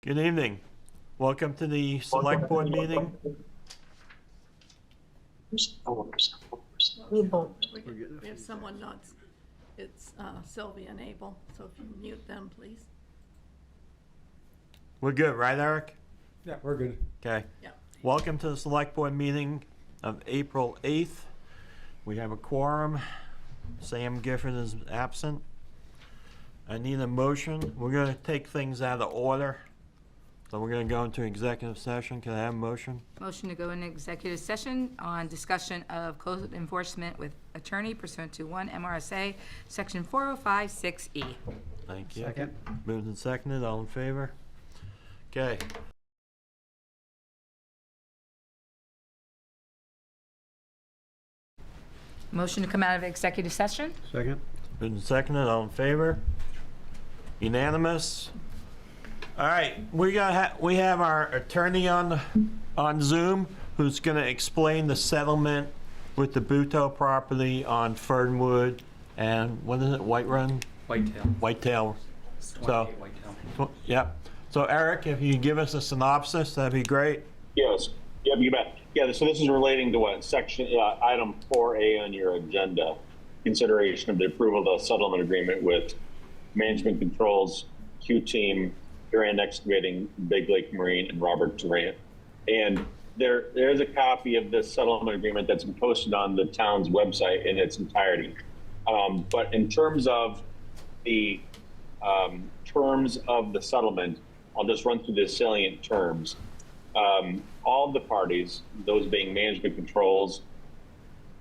Good evening. Welcome to the Select Board meeting. We have someone not, it's Sylvia and Abel, so if you mute them, please. We're good, right, Eric? Yeah, we're good. Okay. Yeah. Welcome to the Select Board meeting of April 8th. We have a quorum. Sam Gifford is absent. I need a motion. We're going to take things out of order. So we're going to go into executive session. Can I have a motion? Motion to go into executive session on discussion of code enforcement with attorney pursuant to 1 MRSA, section 4056E. Thank you. Second. Moved and seconded. All in favor? Okay. Motion to come out of executive session? Second. Moved and seconded. All in favor? Unanimous? All right, we have our attorney on Zoom who's going to explain the settlement with the Buteau property on Fernwood and what is it, White Run? Whitetail. Whitetail. 28 Whitetail. Yep. So Eric, if you could give us a synopsis, that'd be great. Yes. Yep, you bet. Yeah, so this is relating to what section, item 4A on your agenda, consideration of the approval of the settlement agreement with Management Controls, Q-Team, Durant Excavating, Big Lake Marine, and Robert Durant. And there is a copy of this settlement agreement that's been posted on the town's website in its entirety. But in terms of the settlement, I'll just run through the salient terms. All the parties, those being Management Controls,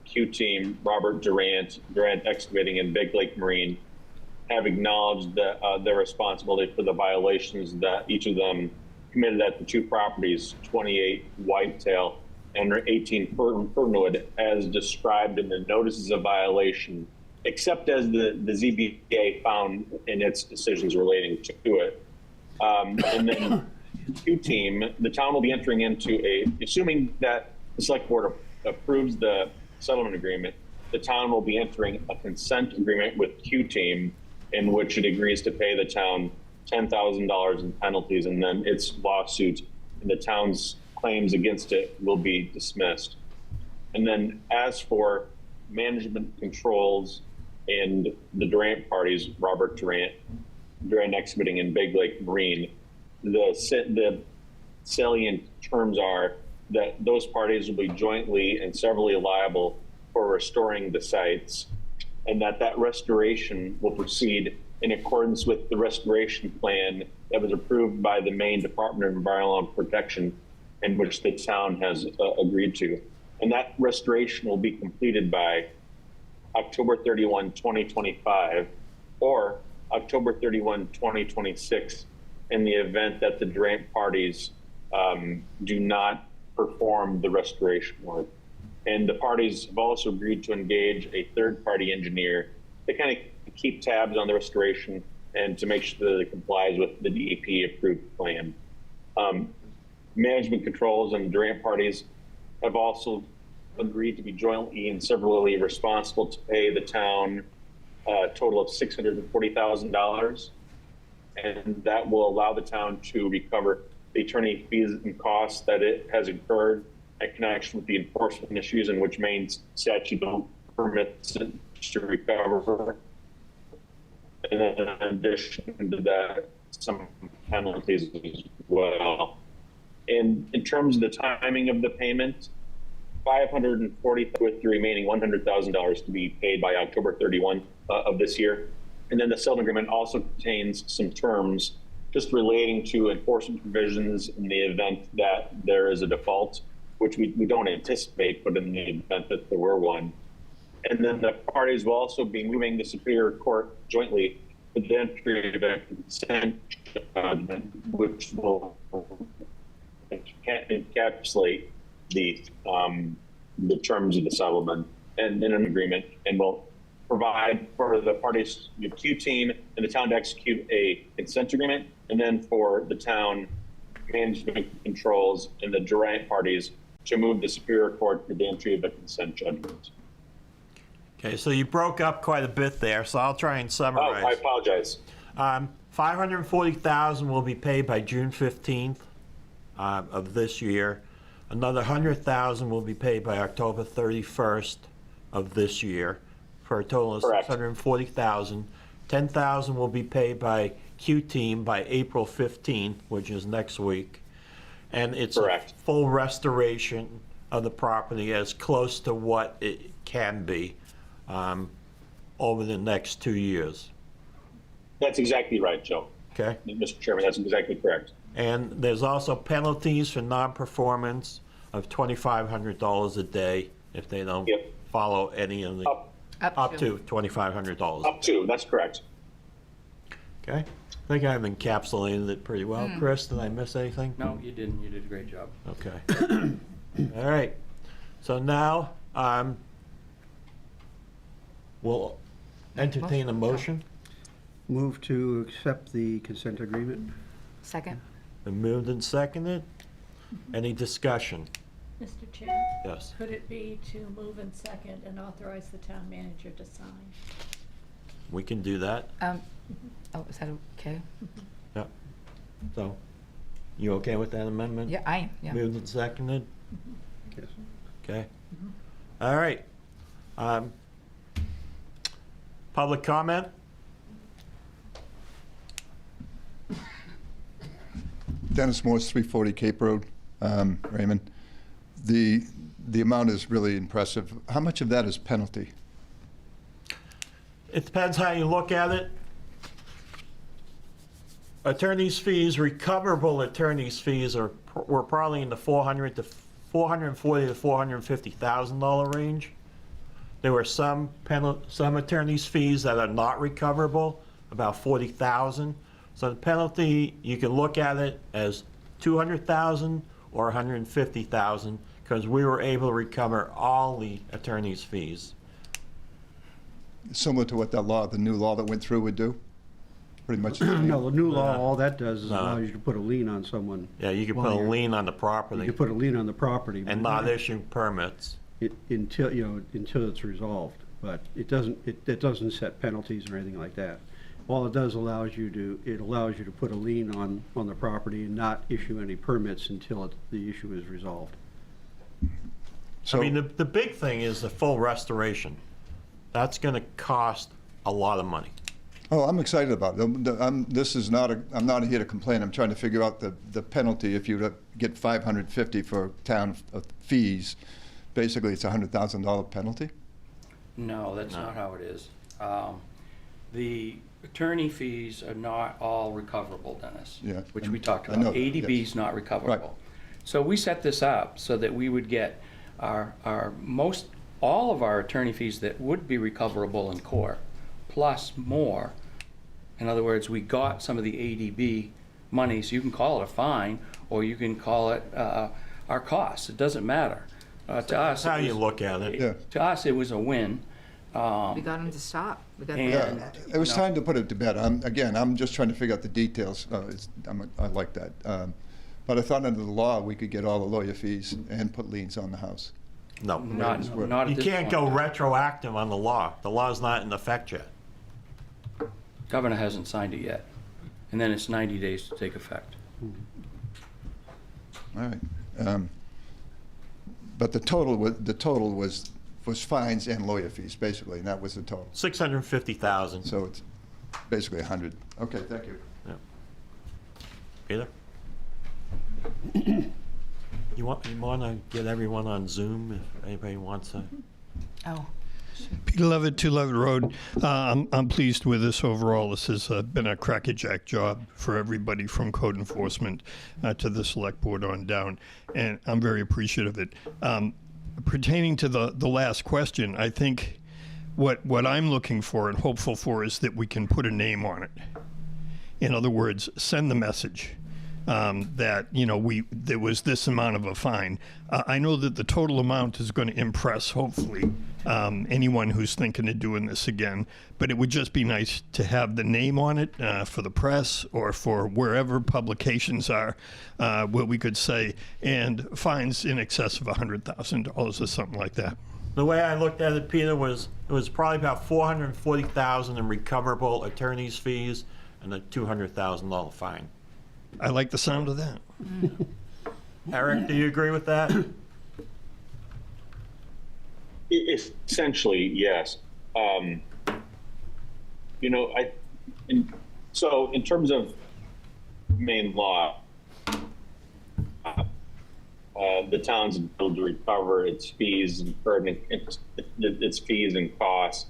Q-Team, Robert Durant, Durant Excavating, and Big Lake Marine, have acknowledged that their responsibility for the violations that each of them committed at the two properties, 28 Whitetail and 18 Fernwood, as described in the notices of violation, except as the ZBA found in its decisions relating to it. And then Q-Team, the town will be entering into assuming that the select board approves the settlement agreement, the town will be entering a consent agreement with Q-Team in which it agrees to pay the town $10,000 in penalties, and then its lawsuit and the town's claims against it will be dismissed. And then as for Management Controls and the Durant parties, Robert Durant, Durant Excavating, and Big Lake Marine, the salient terms are that those parties will be jointly and severally liable for restoring the sites, and that restoration will proceed in accordance with the restoration plan that was approved by the Maine Department of Environmental Protection, and which the town has agreed to. And that restoration will be completed by October 31, 2025, or October 31, 2026, in the event that the Durant parties do not perform the restoration work. And the parties have also agreed to engage a third-party engineer to kind of keep tabs on the restoration and to make sure that it complies with the DEP-approved plan. Management Controls and Durant parties have also agreed to be jointly and severally responsible to pay the town a total of $640,000, and that will allow the town to recover the attorney fees and costs that it has incurred in connection with the enforcement issues in which Maine statute don't permit it to recover. And then in addition to that, some penalties as well. In terms of the timing of the payment, $540,000 with the remaining $100,000 to be paid by October 31 of this year. And then the settlement agreement also contains some terms just relating to enforcement provisions in the event that there is a default, which we don't anticipate, but in the event that there were one. And then the parties will also be moving the Superior Court jointly for the entry of a consent judgment, which will encapsulate the terms of the settlement and in an agreement, and will provide for the parties, the Q-Team and the town to execute a consent agreement, and then for the town Management Controls and the Durant parties to move the Superior Court to the entry of a consent judgment. Okay, so you broke up quite a bit there, so I'll try and summarize. Oh, I apologize. $540,000 will be paid by June 15th of this year. Another $100,000 will be paid by October 31st of this year, for a total of Correct. $640,000. $10,000 will be paid by Q-Team by April 15th, which is next week. And it's a Correct. full restoration of the property as close to what it can be over the next 2 years. That's exactly right, Joe. Okay? Mr. Chairman, that's exactly correct. And there's also penalties for non-performance of $2,500 a day if they don't Yep. follow any of the, up to $2,500. Up to, that's correct. Okay? I think I've encapsulated it pretty well. Chris, did I miss anything? No, you didn't. You did a great job. Okay. All right. So now, we'll entertain a motion. Move to accept the consent agreement. Second? Been moved and seconded. Any discussion? Mr. Chair, Yes. could it be to move in second and authorize the town manager to sign? We can do that. Oh, is that okay? Yep. So, you okay with that amendment? Yeah, I am, yeah. Moved and seconded? Yes. Okay. All right. Public comment? Dennis Morse, 340 Cape Road, Raymond. The amount is really impressive. How much of that is penalty? It depends how you look at it. Attorney's fees, recoverable attorney's fees were probably in the $440,000 to $450,000 range. There were some attorney's fees that are not recoverable, about $40,000. So the penalty, you can look at it as $200,000 or $150,000, because we were able to recover all the attorney's fees. Similar to what that law, the new law that went through would do? Pretty much the same? No, the new law, all that does is No. allow you to put a lien on someone. Yeah, you can put while a you're- lien on the You property can put a lien on the property. and but not issue permits. until, until it's resolved. But it doesn't set penalties or anything like that. All it does allows you to put a lien on the property and not issue any permits until the issue is resolved. So, I mean, the big thing is the full restoration. That's gonna cost a lot of money. oh, I'm excited about it. I'm not here to complain. I'm trying to figure out the penalty. If you get $550 for town fees, basically it's a $100,000 penalty? No, that's not how it is. The attorney fees are not all recoverable, Dennis. Yeah, Which we talked I know about. that, ADB yes. is not recoverable. Right. So we set this up so that we would get all of our attorney fees that would be recoverable in court, plus more. In other words, we got some of the ADB money, so you can call it a fine, or you can call it our costs. It doesn't matter. To us, That's how it you was- look at it. Yeah. To us, it was a win. We got him to stop. We got And- him. Yeah, it was time to put it to bed. I'm just trying to figure out the details. I like that. But I thought under the law, we could get all the lawyer fees and put liens on the house. No. Not at You this can't point. go retroactive on the law. The law's not in effect yet. Governor hasn't signed it yet. And then it's 90 days to take effect. All right. But the total was fines and lawyer fees, basically, and that was the total. $650,000. So it's basically 100. Okay, thank you. Peter? You want to get everyone on Zoom if anybody wants to? Oh, Peter Levitt, 2 Levitt Road. I'm pleased with this overall. This has been a crackerjack job for everybody from code enforcement to the select board on down, and I'm very appreciative of it. Pertaining to the last question, I think what I'm looking for and hopeful for is that we can put a name on it. In other words, send the message. That there was this amount of a fine. I know that the total amount is going to impress, hopefully, anyone who's thinking of doing this again. But it would just be nice to have the name on it for the press or for wherever publications are, where we could say, and fines in excess of $100,000 or something like that. The way I looked at it, Peter, was it was probably about $440,000 in recoverable attorney's fees, and a $200,000 fine. I like the sound of that. Eric, do you agree with that? Essentially, yes. You know, so in terms of main law, the town's able to recover its fees incurred, its fees and costs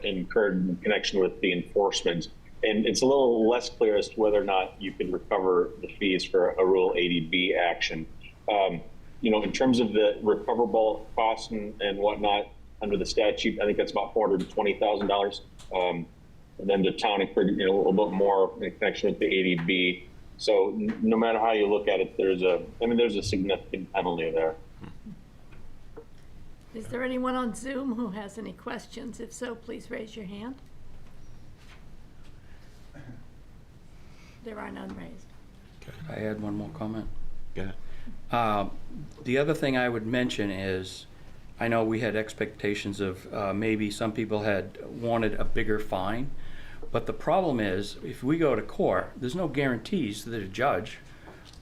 incurred in connection with the enforcement. And it's a little less clear as to whether or not you can recover the fees for a Rule 80B action. You know, in terms of the recoverable costs and whatnot under the statute, I think that's about $420,000. And then the town incurred, you know, a little bit more in connection with the 80B. So no matter how you look at it, there's a significant penalty there. Is there anyone on Zoom who has any questions? If so, please raise your hand. There are none raised. Could I add one more comment? Yeah. The other thing I would mention is, I know we had expectations of maybe some people had wanted a bigger fine, but the problem is, if we go to court, there's no guarantees that a judge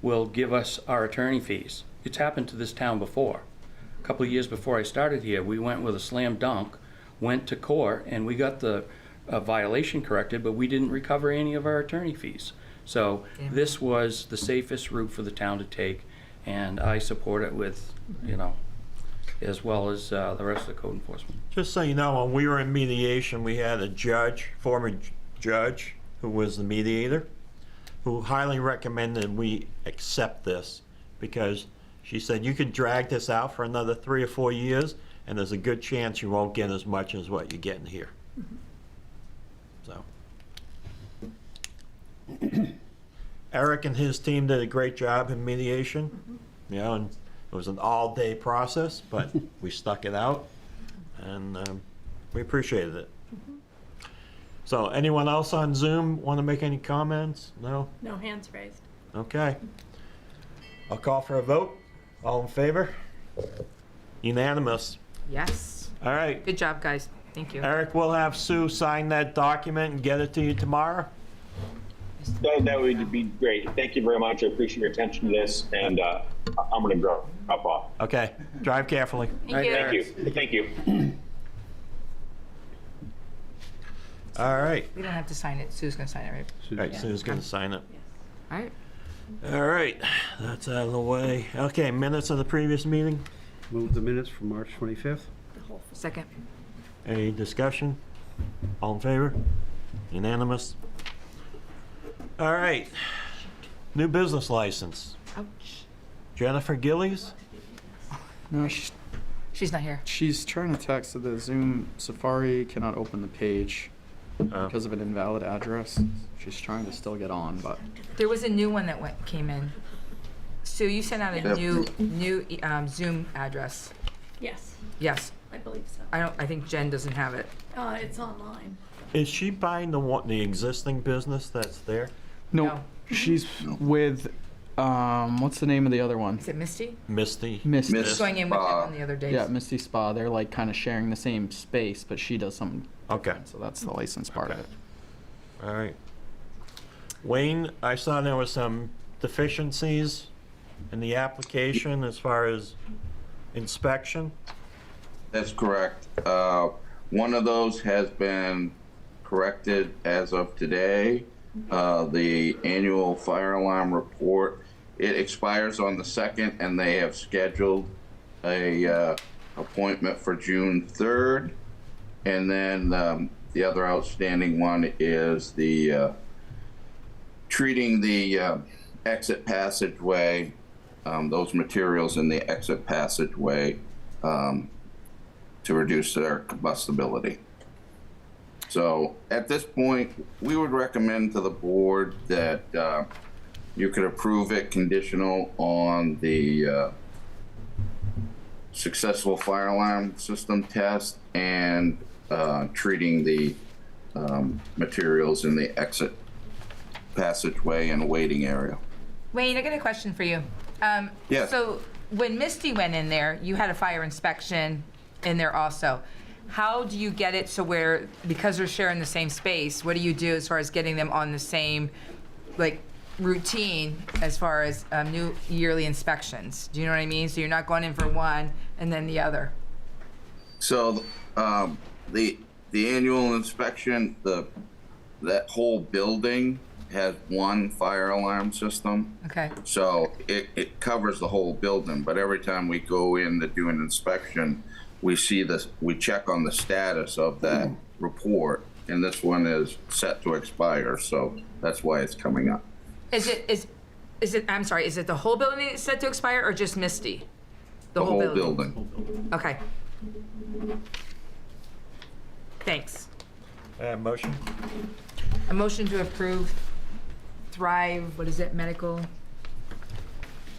will give us our attorney fees. It's happened to this town before. A couple of years before I started here, we went with a slam dunk, went to court, and we got the violation corrected, but we didn't recover any of our attorney fees. So this was the safest route for the town to take, and I support it with, you know, as well as the rest of the code enforcement. Just so you know, when we were in mediation, we had a judge, former judge, who was the mediator, who highly recommended we accept this, because she said you could drag this out for another 3 or 4 years, and there's a good chance you won't get as much as what you're getting here. So. Eric and his team did a great job in mediation, you know, and it was an all-day process, but we stuck it out, and we appreciated it. So anyone else on Zoom want to make any comments? No? No hands raised. Okay. I'll call for a vote. All in favor? Unanimous. Yes. All right. Good job, guys. Thank you. Eric, we'll have Sue sign that document and get it to you tomorrow. That would be great. Thank you very much. I appreciate your attention to this, and I'm going to drop off. Okay. Drive carefully. Thank you. Thank you. Thank you. All right. We don't have to sign it. Sue's gonna sign it, right? All right, Sue's going to sign it. All right. All right. That's out of the way. Okay, minutes of the previous meeting. Move the minutes from March 25th. The whole Second. Any discussion? All in favor? Unanimous? All right. New business license. Ouch. Jennifer Gillies? No, She's not here. she's trying to text that the Zoom Safari cannot open the page because of an invalid address. She's trying to still get on, but There was a new one that came in. Sue, you sent out a new Zoom address. Yes, Yes. I believe so. I think Jen doesn't have it. It's online. Is she buying the existing business that's there? No. she's with what's the name of the other one? Is it Misty? Misty? Misty. I was going in with him on the other days. Yeah, Misty Spa. They're like kind of sharing the same space, but she does something. Okay. So that's the license part of Okay. it. All right. Wayne, I saw there was some deficiencies in the application as far as inspection. That's correct. One of those has been corrected as of today. The annual fire alarm report, it expires on the 2nd, and they have scheduled a appointment for June 3rd. And then the other outstanding one is the treating the exit passageway, those materials in the exit passageway to reduce their combustibility. So at this point, we would recommend to the board that you could approve it conditional on the successful fire alarm system test and treating the materials in the exit passageway and waiting area. Wayne, I got a question for you. Yes. So when Misty went in there, you had a fire inspection in there also. how do you get it so where, because they're sharing the same space, what do you do as far as getting them on the same, like, routine as far as new yearly inspections? Do you know what I mean? So you're not going in for one and then the other? So, the annual inspection, that whole building has one fire alarm system. Okay. So it covers the whole building, but every time we go in to do an inspection, we check on the status of that report, and this one is set to expire, so that's why it's coming up. Is it, I'm sorry, is it the whole building that's set to expire or just Misty? The whole building. Okay. Thanks. Motion? A motion to approve Thrive, what is it, medical?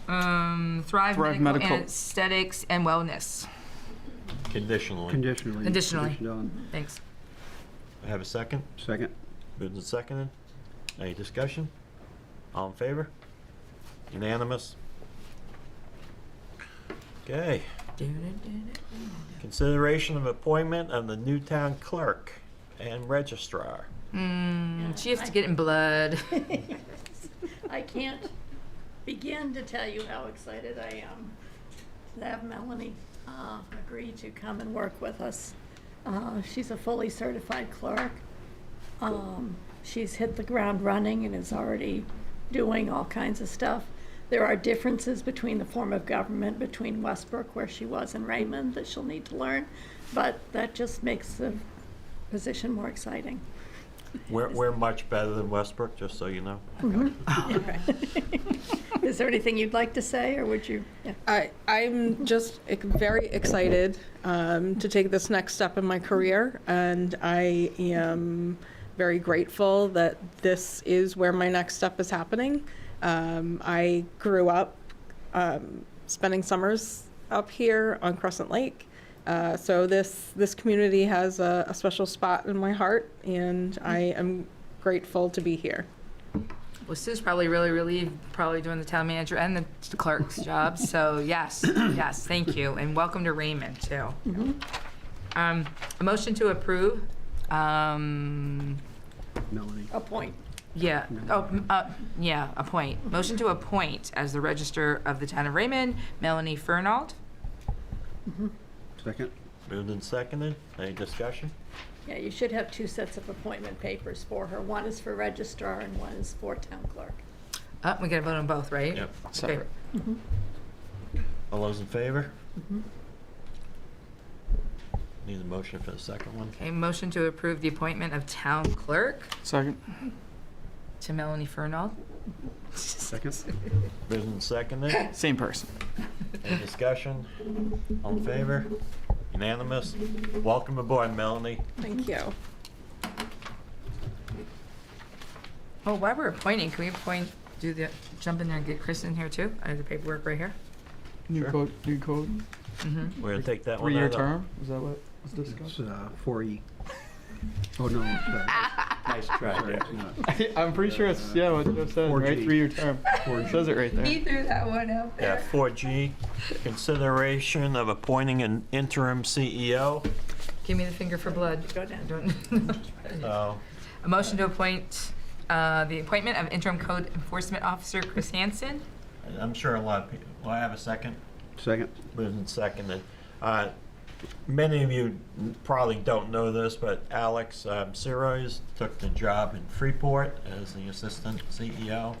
Thrive Medical and Aesthetics and Wellness. Conditionally. Conditionally. Additionally. conditioned on. Thanks. I have a second? Second. Moved and seconded. Any discussion? All in favor? Unanimous? Okay. Consideration of appointment of the new town clerk and registrar. She has to get in blood. I can't begin to tell you how excited I am to have Melanie agree to come and work with us. She's a fully certified clerk. She's hit the ground running and is already doing all kinds of stuff. There are differences between the form of government between Westbrook, where she was, and Raymond that she'll need to learn, but that just makes the position more exciting. We're much better than Westbrook, just so you know. Is there anything you'd like to say, or would you? Yeah. I'm just very excited to take this next step in my career, and I am very grateful that this is where my next step is happening. I grew up spending summers up here on Crescent Lake. So this community has a special spot in my heart, and I am grateful to be here. Well, Sue's probably really relieved, probably doing the town manager and the clerk's job. So yes, yes, thank you, and welcome to Raymond too. A motion to approve. Melanie. Appoint. Yeah. Yeah. Appoint. Motion to appoint as the Register of the Town of Raymond, Melanie Fernald. Second. Moved and seconded. Any discussion? Yeah, you should have two sets of appointment papers for her. One is for registrar and one is for town clerk. We got to vote on both, right? Yep. Separate. All those in favor? Need a motion for the second one? Okay. Motion to approve the appointment of town clerk Second. to Melanie Fernald. Second. Moved and seconded. Same person. Any discussion? All in favor? Unanimous? Welcome aboard, Melanie. Thank you. Oh, while we're appointing, can we jump in there and get Chris in here too? I have the paperwork right here. New Sure. code. New code. We're gonna take that one 3-year out of- term. Is that what was discussed? It's 4E. Oh, no. Sorry. Nice try, Sorry, yeah. it's not. I'm pretty sure it's what Joe said. 4G. Right, 3-year term. 4G. It says it right there. He threw that one out Yeah, there. 4G, consideration of appointing an interim CEO. Give me the finger for blood. Go down. Don't- Oh, A motion to appoint, the appointment of interim code enforcement officer Chris Hansen. I'm sure a lot of people, will I have a second? Second. Moved and seconded. Many of you probably don't know this, but Alex Sirois took the job in Freeport as the assistant CEO.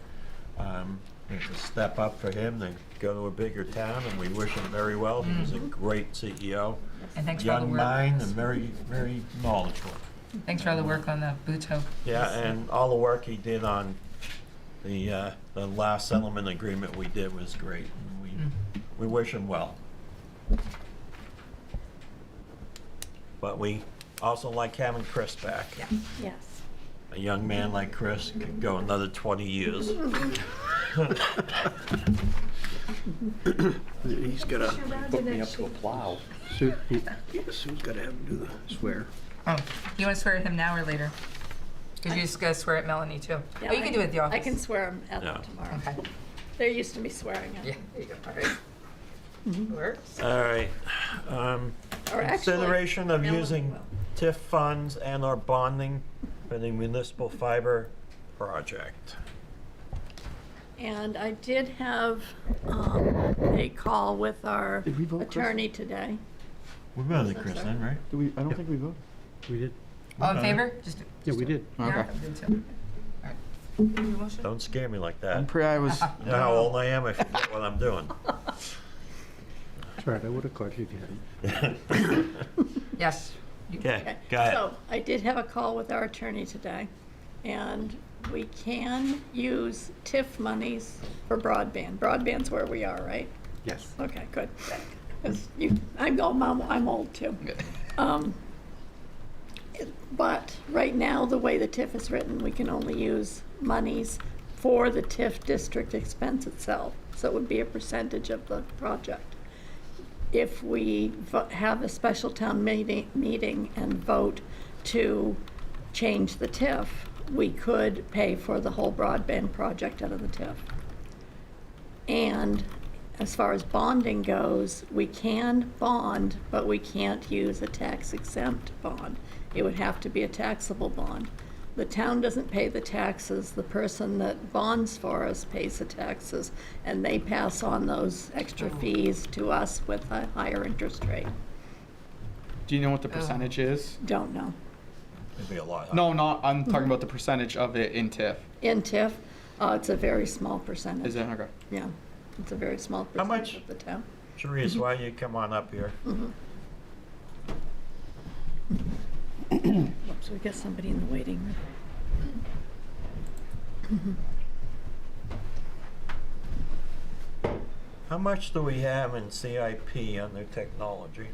It's a step up for him to go to a bigger town, and we wish him very well. He was a great CEO. And thanks for all the Young work. mind and very, very knowledgeable. Thanks for all the work on the Buto. Yeah, and all the work he did on the last settlement agreement we did was great. And we wish him well. But we also like having Chris back. Yes. A young man like Chris could go another 20 years. He's got to, Hook me up to a plow. Sue's got to have him do the swear. Oh, you want to swear at him now or later? Because you just got to swear at Melanie too. Yeah, Oh, you can do it at the office. I can swear him at Yeah. them tomorrow. Okay. They're used to me swearing at Yeah, them. there you go. All right. Works. All right. Or actually, Consideration of Melanie using will. TIF funds and/or bonding for the municipal fiber project. And I did have a call with our Did we vote, Chris? attorney today. We voted Chris then, right? I don't think we voted. We did, All in favor? Just. yeah, we did. Yeah, Okay. I did too. All right. Your motion? Don't scare me like I'm that. pretty, I was, You know how old I am? I forget what I'm doing. That's right, I would have caught you again. Yes. Okay, go ahead. So I did have a call with our attorney today, and we can use TIF monies for broadband. Broadband's where we are, right? Yes. Okay, good. 'Cause I'm old too. But right now, the way the TIF is written, we can only use monies for the TIF district expense itself. So it would be a percentage of the project. If we have a special town meeting and vote to change the TIF, we could pay for the whole broadband project out of the TIF. And as far as bonding goes, we can bond, but we can't use a tax-exempt bond. It would have to be a taxable bond. The town doesn't pay the taxes, the person that bonds for us pays the taxes, and they pass on those extra fees to us with a higher interest rate. do you know what the percentage is? Don't know. It'd be a lot. No, not, I'm talking about the percentage of it in TIF. In TIF, it's a very small percentage. Is it? Okay. Yeah, it's a very small How percentage much? of the town. Therese, why don't you come on up here? Oops, we got somebody in the waiting room. How much do we have in CIP under technology?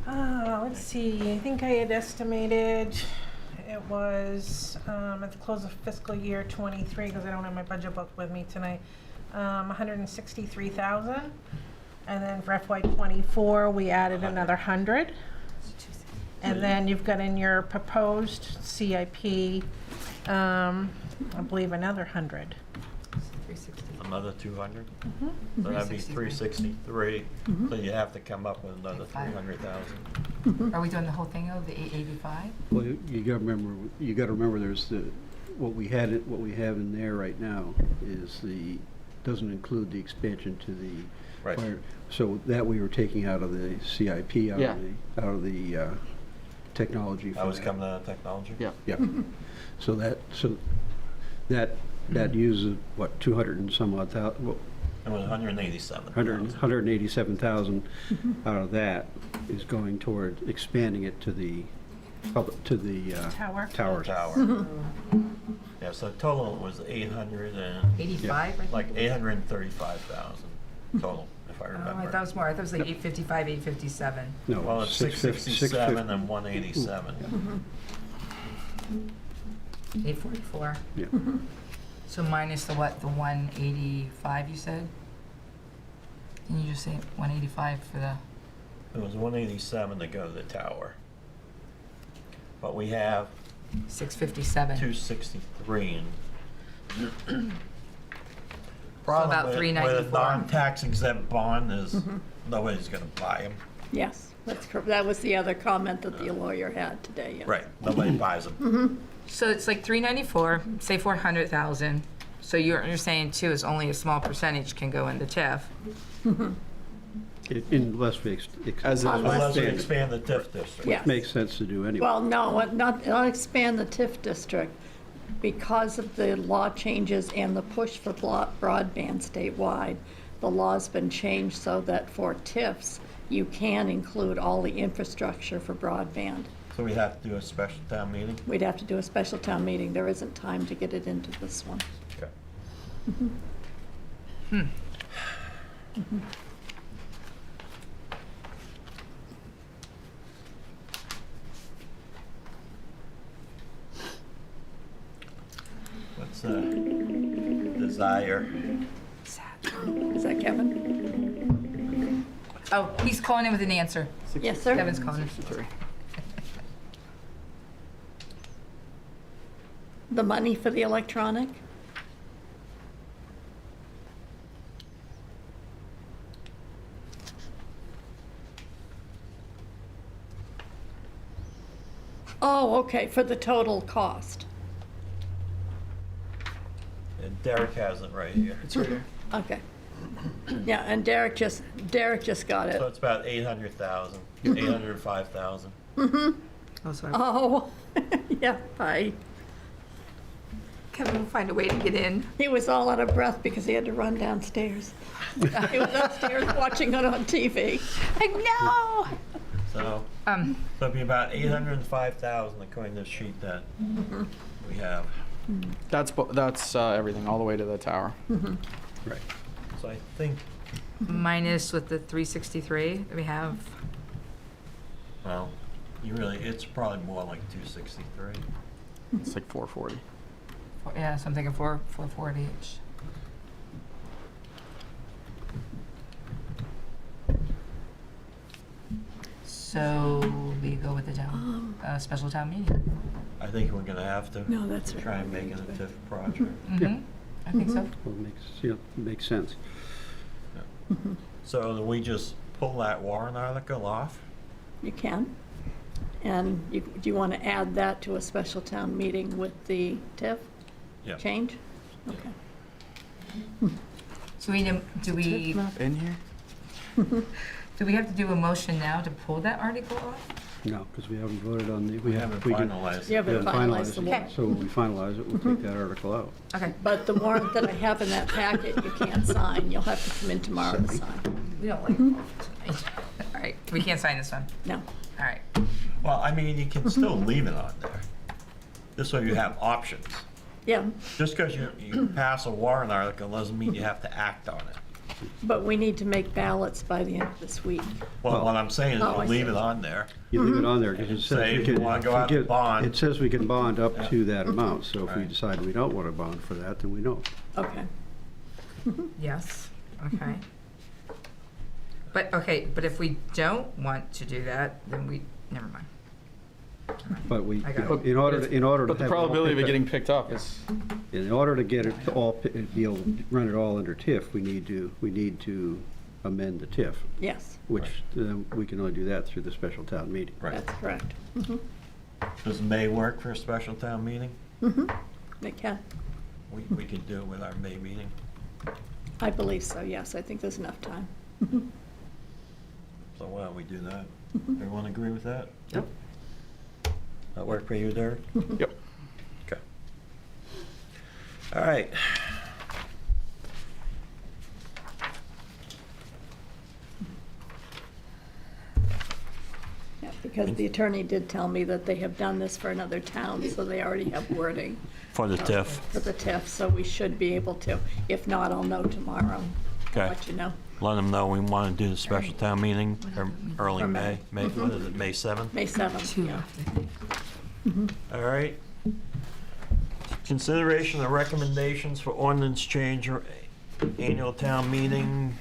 Let's see, I think I had estimated it was, at the close of fiscal year '23, because I don't have my budget book with me tonight, 163,000. And then for FY '24, we added another 100. And then you've got in your proposed CIP, I believe another 100. 360. Another 200? So that'd be 363, so you have to come up with another 300,000. Are we doing the whole thing of the 885? Well, you gotta remember there's what we have in there right now doesn't include the expansion to the Right. fire. So that we were taking out of the CIP, out of the technology. I for was that. coming out of technology? Yeah. Yeah. So that uses, what, 200 and some odd thousand, well, It was 187. 187,000 out of that is going toward expanding it to the Tower. towers. Tower. Yeah, so total was 800 and, 85, right? like 835,000 total, if I Oh, I remember. thought it was more. I thought it was like 855, 857. No, Well, it's 667 and 187. 844. Yeah. So minus the what, the 185 you said? Can you just say 185 for the, It was 187 to go to the tower. But we have 657? 263 and about problem with a 394. non-tax exempt bond is nobody's gonna buy them. Yes, that was the other comment that the lawyer had today, yes. Right, nobody buys them. So it's like 394, say 400,000. So you're saying too is only a small percentage can go into TIF. Unless we Unless we expand it, expand the TIF district. Yes. makes sense to do anyway. Well, no, not expand the TIF district. Because of the law changes and the push for broadband statewide, the law's been changed so that for TIFs, you can include all the infrastructure for broadband. So we have to do a special town meeting? We'd have to do a special town meeting. There isn't time to get it into this one. Okay. What's the desire? Is that Kevin? Oh, he's calling in with an answer. Yes, sir? Kevin's calling in. 63. The money for the electronic? Okay, for the total cost. And Derek has it right here. It's right here. Okay. Yeah, and Derek just got it. So it's about 800,000, 805,000. Oh, sorry. Oh, yeah, Kevin will find a way to get in. he was all out of breath because he had to run downstairs. He was upstairs watching it on TV. I know. So, so it'd be about 805,000 according to the sheet that we have. That's everything all the way to the tower. Right. So I think, Minus with the 363 that we have. well, it's probably more like 263. It's like 440. Yeah, so I'm thinking 440 each. So we go with the special town meeting. I think we're gonna have to No, that's right. try and make it a TIF project. I think so. Well, it makes sense. So do we just pull that warrant article off? You can. And do you want to add that to a special town meeting with the TIF Yeah. change? Okay. So do we In here? do we have to do a motion now to pull that article off? No, because we haven't voted on the, we Haven't can finalized. You haven't finalized the it. warrant. So when we finalize it, we'll take that article out. Okay. But the warrant that I have in that packet, you can't sign. You'll have to come in tomorrow to sign. We don't like tonight. All right. We can't sign this one. No. All right. Well, I mean, you can still leave it on there. This way you have options. Yeah, Just because you pass a warrant article doesn't mean you have to act on it. but we need to make ballots by the end of this week. Well, what I'm saying is Oh, I we'll leave see. it on there. You leave it on there because it says Say we if you can. wanna go out and bond. It says we can bond up to that amount, so if we Right. decide we don't want to bond for that, then we don't. Okay. Yes. Okay. But if we don't want to do that, then never mind. But we, I got it. in order to But the have it all probability of it picked getting picked up is, in order to get it to all, be able to run it all under TIF, we need to amend the TIF, Yes, which we can only do that through the special town meeting. Right. that's correct. Does May work for a special town meeting? They can. We could do it with our May meeting. I believe so, yes. I think there's enough time. So why don't we do that? Everyone agree with that? Yep. That work for you, Derek? yep. Okay. All right. Yeah, because the attorney did tell me that they have done this for another town, so they already have wording For the TIF. for the TIF, so we should be able to. If not, I'll know tomorrow. Okay. I'll let you know. Let them know we want to do the special town meeting early For May. May. What is it, May 7th? May 7th, yeah. All right. Consideration of recommendations for ordinance change or annual town meeting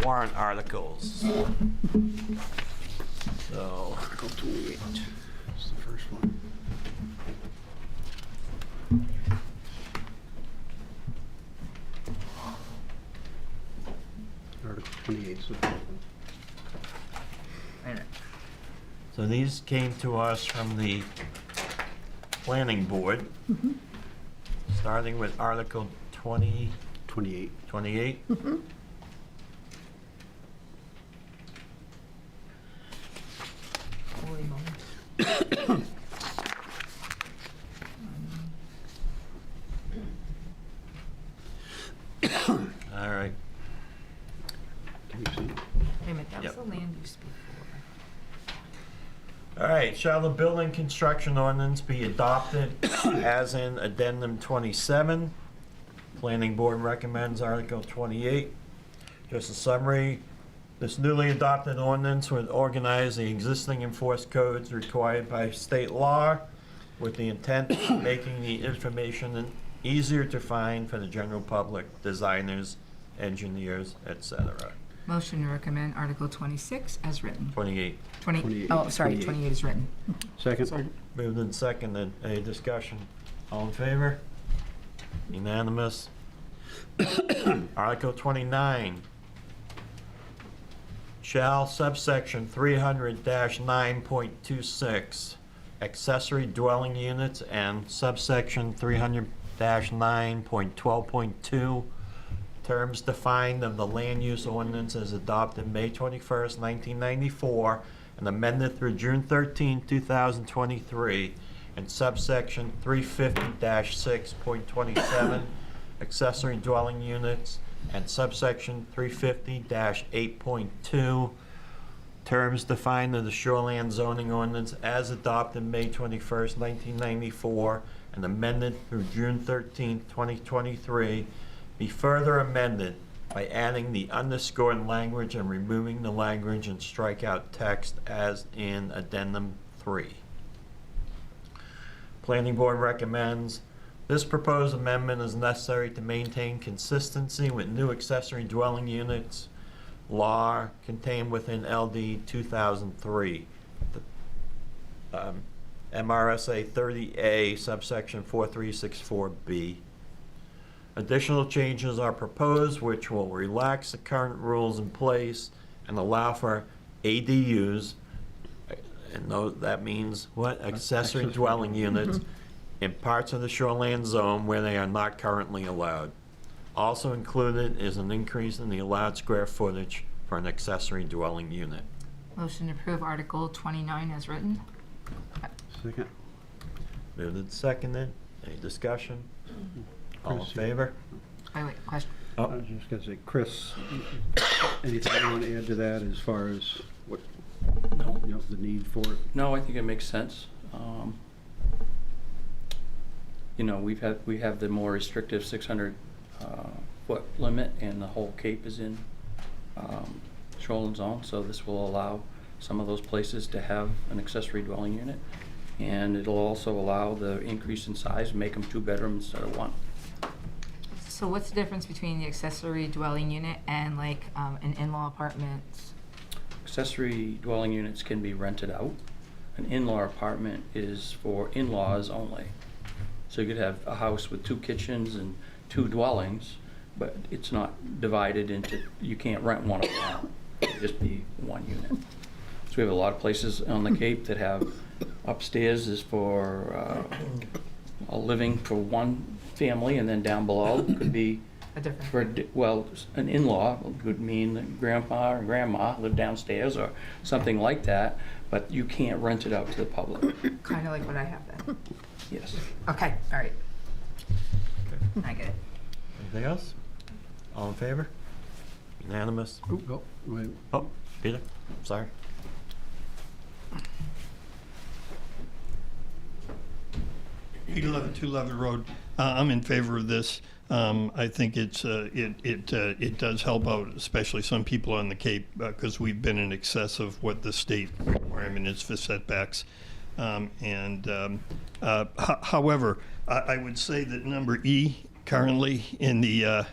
warrant articles. So, Article 28 is the first one. Article 28 is the first one. Wait a minute. so these came to us from the planning board, starting with Article 28. 28. Holy moly. All right. Can you see? Wait a minute, that was Yep. the land use before. All right, shall the building construction ordinance be adopted as in addendum 27? Planning board recommends Article 28. Just a summary, this newly adopted ordinance would organize the existing enforced codes required by state law with the intent of making the information easier to find for the general public, designers, engineers, etc. Motion to recommend Article 26 as written. 28. 28. Oh, sorry, 28 is written. Second? Moved and seconded. Any discussion? All in favor? Unanimous. Article 29. Shall subsection 300-9.26 accessory dwelling units and subsection 300-9.12.2, terms defined of the land use ordinance as adopted May 21st, 1994, and amended through June 13, 2023, and subsection 350-6.27, accessory dwelling units, and subsection 350-8.2, terms defined in the shoreland zoning ordinance as adopted May 21st, 1994, and amended through June 13, 2023, be further amended by adding the underscored language and removing the language and strikeout text as in Addendum 3. Planning Board recommends this proposed amendment is necessary to maintain consistency with new accessory dwelling units law contained within LD 2003, MRSA 30A subsection 4364B. Additional changes are proposed which will relax the current rules in place and allow for ADUs, and that means what? Accessory dwelling units in parts of the shoreland zone where they are not currently allowed. Also included is an increase in the allowed square footage for an accessory dwelling unit. Motion to approve Article 29 as written. Second. Moved and seconded. Any discussion? All in Chris, favor? Wait, question. I was just gonna say, Chris, anything you want to add to that as far as what, No, you know, the need for it? no, I think it makes sense. You know, we have the more restrictive 600 foot limit, and the whole Cape is in shoreline zone, so this will allow some of those places to have an accessory dwelling unit, and it'll also allow the increase in size, make them 2 bedrooms instead of 1. So what's the difference between the accessory dwelling unit and like an in-law apartment? Accessory dwelling units can be rented out. An in-law apartment is for in-laws only. So you could have a house with 2 kitchens and 2 dwellings, but it's not divided into, you can't rent one of them out. It'd just be 1 unit. So we have a lot of places on the Cape that have upstairs is for a living for 1 family, and then down below could be A different. for, well, an in-law would mean that grandpa or grandma live downstairs or something like that, but you can't rent it out to the public. Kind of like what I have then. Yes. Okay, all right. I get it. Anything else? All in favor? Unanimous? Oh, wait. Oh, Peter, sorry. Peter Levitt, 2 Levitt Road. I'm in favor of this. I think it does help out, especially some people on the Cape, because we've been in excess of what the state requirement is for setbacks. However, I would say that number E currently in the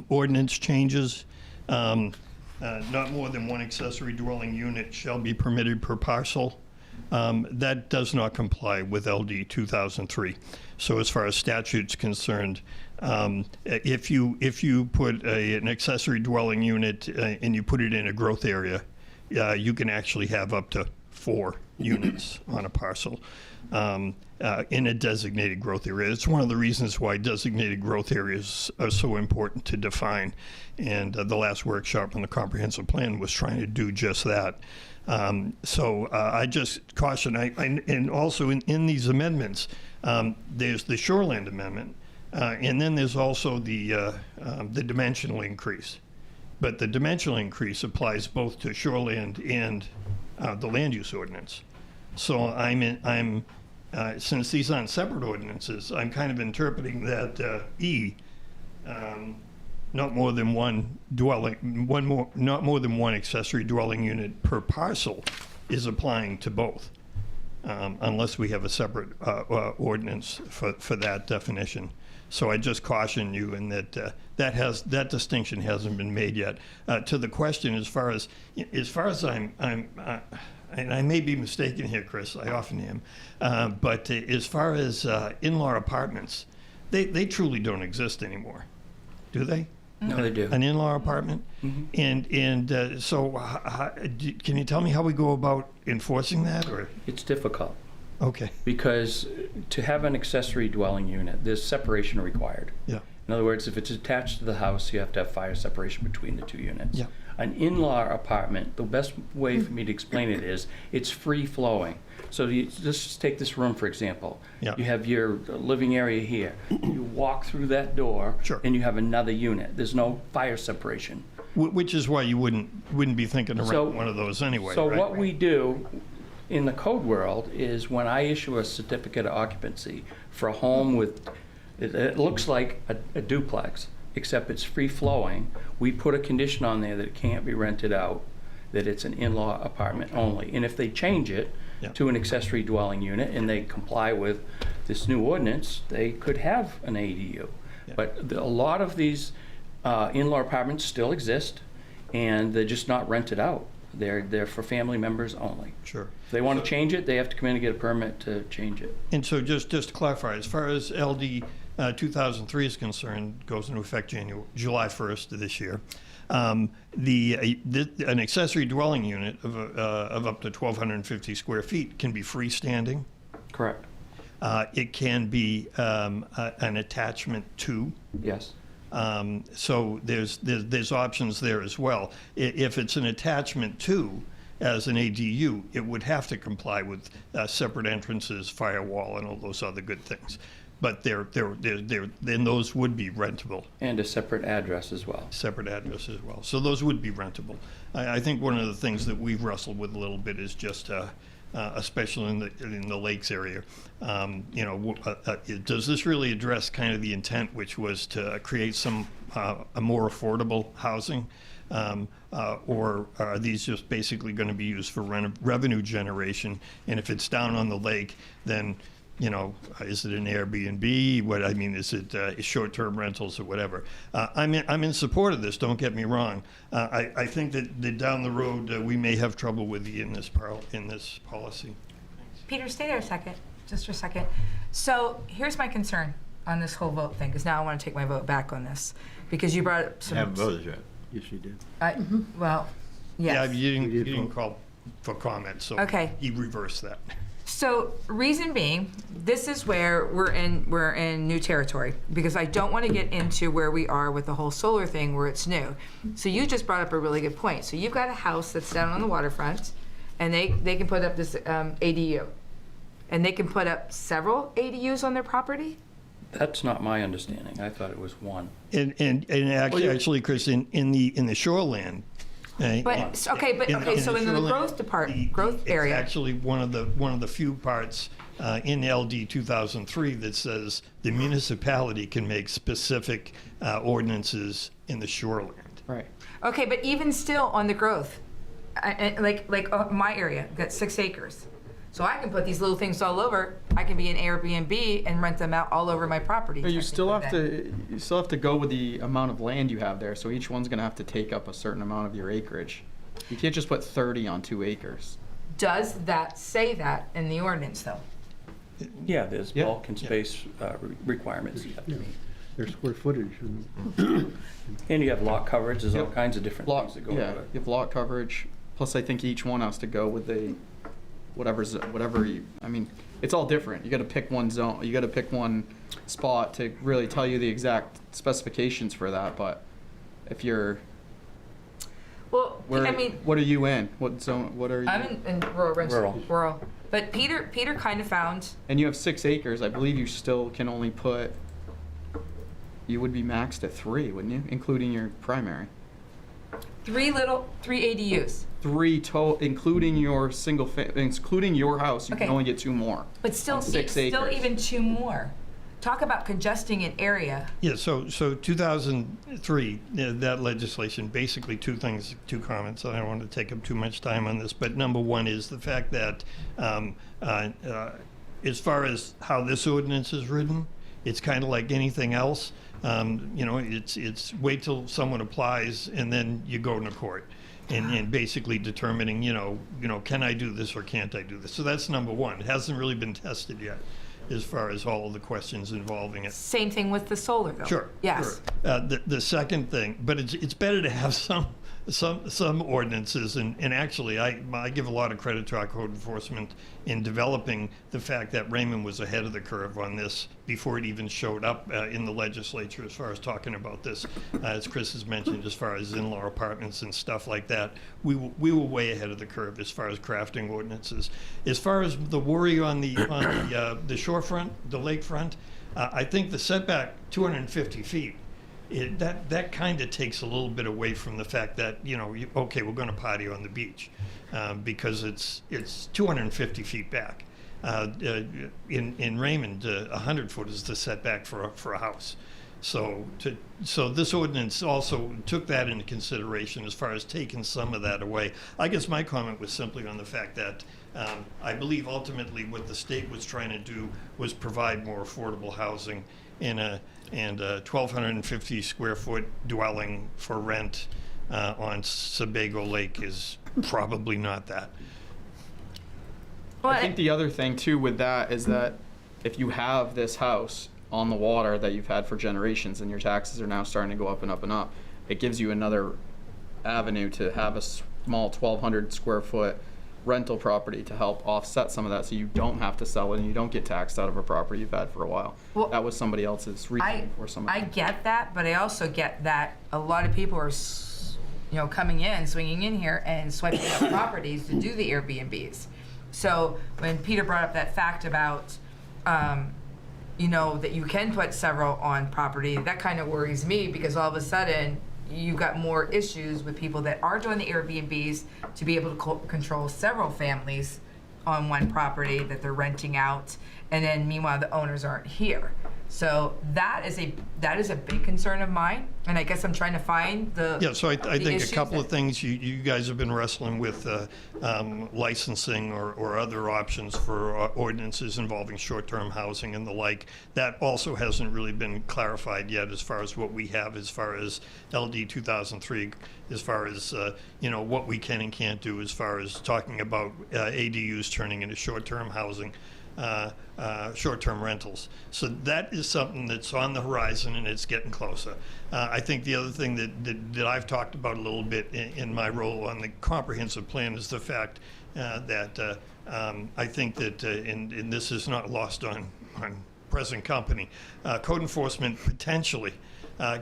ordinance changes, not more than 1 accessory dwelling unit shall be permitted per parcel. That does not comply with LD 2003. So as far as statute's concerned, if you put an accessory dwelling unit and you put it in a growth area, you can actually have up to 4 units on a parcel in a designated growth area. It's one of the reasons why designated growth areas are so important to define. And the last workshop on the comprehensive plan was trying to do just that. So I just caution, and also in these amendments, there's the shoreland amendment, and then there's also the dimensional increase. But the dimensional increase applies both to shoreland and the land use ordinance. So since these aren't separate ordinances, I'm kind of interpreting that E, not more than 1 accessory dwelling unit per parcel, is applying to both, unless we have a separate ordinance for that definition. So I just caution you in that that distinction hasn't been made yet. To the question, as far as I'm and I may be mistaken here, Chris, I often am, but as far as in-law apartments, they truly don't exist anymore, do they? No, they do. An in-law apartment? Mm-hmm. So can you tell me how we go about enforcing that? Or It's difficult. Okay, Because to have an accessory dwelling unit, there's separation required. yeah, In other words, if it's attached to the house, you have to have fire separation between the two units. Yeah. An in-law apartment, the best way for me to explain it is, it's free-flowing. So let's just take this room, for example. Yeah. You have your living area here. You walk through that door, Sure. and you have another unit. There's no fire separation. which is why you wouldn't be thinking of So- renting one of those anyway, So right? what we do in the code world is when I issue a certificate of occupancy for a home with, it looks like a duplex, except it's free-flowing, we put a condition on there that it can't be rented out, that it's an in-law apartment only. And if they change it Yeah. to an accessory dwelling unit and they comply with this new ordinance, they could have an ADU. Yeah. But a lot of these in-law apartments still exist, and they're just not rented out. They're for family members only. Sure. If they want to change it, they have to come in and get a permit to change it. And so just to clarify, as far as LD 2003 is concerned, goes into effect July 1st of this year. An accessory dwelling unit of up to 1,250 square feet can be freestanding. Correct. It can be an attachment to. Yes. So there's options there as well. If it's an attachment to, as an ADU, it would have to comply with separate entrances, firewall, and all those other good things. But then those would be rentable, And a separate address as well. separate address as well. So those would be rentable. I think one of the things that we've wrestled with a little bit is just, especially in the lakes area, does this really address kind of the intent, which was to create some a more affordable housing? Or are these just basically going to be used for revenue generation? And if it's down on the lake, then, is it an Airbnb? Is it short-term rentals or whatever? I'm in support of this, don't get me wrong. I think that down the road, we may have trouble with in this policy. Peter, stay there a second, just for a second. So here's my concern on this whole vote thing, because now I want to take my vote back on this, because you brought up some. Haven't voted yet. Yes, you did. Well, Yeah, yes. you We did didn't vote. call for comment, so Okay. you reversed that. So reason being, this is where we're in new territory, because I don't want to get into where we are with the whole solar thing where it's new. So you just brought up a really good point. So you've got a house that's down on the waterfront, and they can put up this ADU, and they can put up several ADUs on their property. That's not my understanding. I thought it was one. And actually, Chris, in the shoreland. But so in the growth area. It's actually one of the few parts in LD 2003 that says the municipality can make specific ordinances in the shoreland. Right. Okay, but even still on the growth, my area, I've got 6 acres. So I can put these little things all over. I can be an Airbnb and rent them out all over my property. But you still technically have to go with the amount of land you have there. So each one's gonna have to take up a certain amount of your acreage. You can't just put 30 on 2 acres. Does that say that in the ordinance, though? Yeah, there's Yeah. bulk and space requirements you have to meet. There's square footage. And And you have lot coverage, there's all Yep. kinds of different Lot, things that go yeah, with it. you have lot coverage. Plus, I think each one has to go with it's all different. You got to pick one zone. You got to pick one spot to really tell you the exact specifications for that. But if you're, Well, where, what are you in? What zone? What are you? I'm in rural. Rural. But Peter kind of found, And you have 6 acres. I believe you still can only put. You would be maxed at 3, wouldn't you, including your primary? 3 ADUs. 3 total, including your including your house. You Okay. can only get 2 more. But still, On 6 still acres. even 2 more. Talk about congesting an area. Yeah, so 2003, that legislation, basically 2 comments. I don't want to take up too much time on this, but number one is the fact that as far as how this ordinance is written, it's kind of like anything else. It's wait till someone applies and then you go to court. And basically determining, can I do this or can't I do this? So that's number one. It hasn't really been tested yet as far as all of the questions involving it. Same thing with the solar, though. Sure. Yes. Sure. The second thing, but it's better to have some ordinances, and actually, I give a lot of credit to our code enforcement in developing the fact that Raymond was ahead of the curve on this before it even showed up in the legislature as far as talking about this, as Chris has mentioned, as far as in-law apartments and stuff like that. We were way ahead of the curve as far as crafting ordinances. As far as the worry on the shorefront, the lakefront, I think the setback 250 feet. That kind of takes a little bit away from the fact that, okay, we're going to party on the beach, because it's 250 feet back. In Raymond, 100 foot is the setback for a house. So this ordinance also took that into consideration as far as taking some of that away. I guess my comment was simply on the fact that I believe ultimately what the state was trying to do was provide more affordable housing and a 1,250 square foot dwelling for rent on Sebago Lake is probably not that. Well, I think the other thing too with that is that if you have this house on the water that you've had for generations and your taxes are now starting to go up and up and up, it gives you another avenue to have a small 1,200 square foot rental property to help offset some of that, so you don't have to sell it and you don't get taxed out of a property you've had for a while. Well, that was somebody else's reason for some of I that. get that, but I also get that a lot of people are, coming in, swinging in here and swiping up properties to do the Airbnbs. So when Peter brought up that fact about, that you can put several on property, that kind of worries me, because all of a sudden you've got more issues with people that are doing the Airbnbs to be able to control several families on one property that they're renting out, and then meanwhile the owners aren't here. So that is a big concern of mine, and I guess I'm trying to find the Yeah, so I think a couple of that- things you guys have been wrestling with, licensing or other options for ordinances involving short-term housing and the like. That also hasn't really been clarified yet as far as what we have as far as LD 2003, as far as, what we can and can't do as far as talking about ADUs turning into short-term housing. Short-term rentals. So that is something that's on the horizon, and it's getting closer. I think the other thing that I've talked about a little bit in my role on the comprehensive plan is the fact that I think that, and this is not lost on present company, code enforcement potentially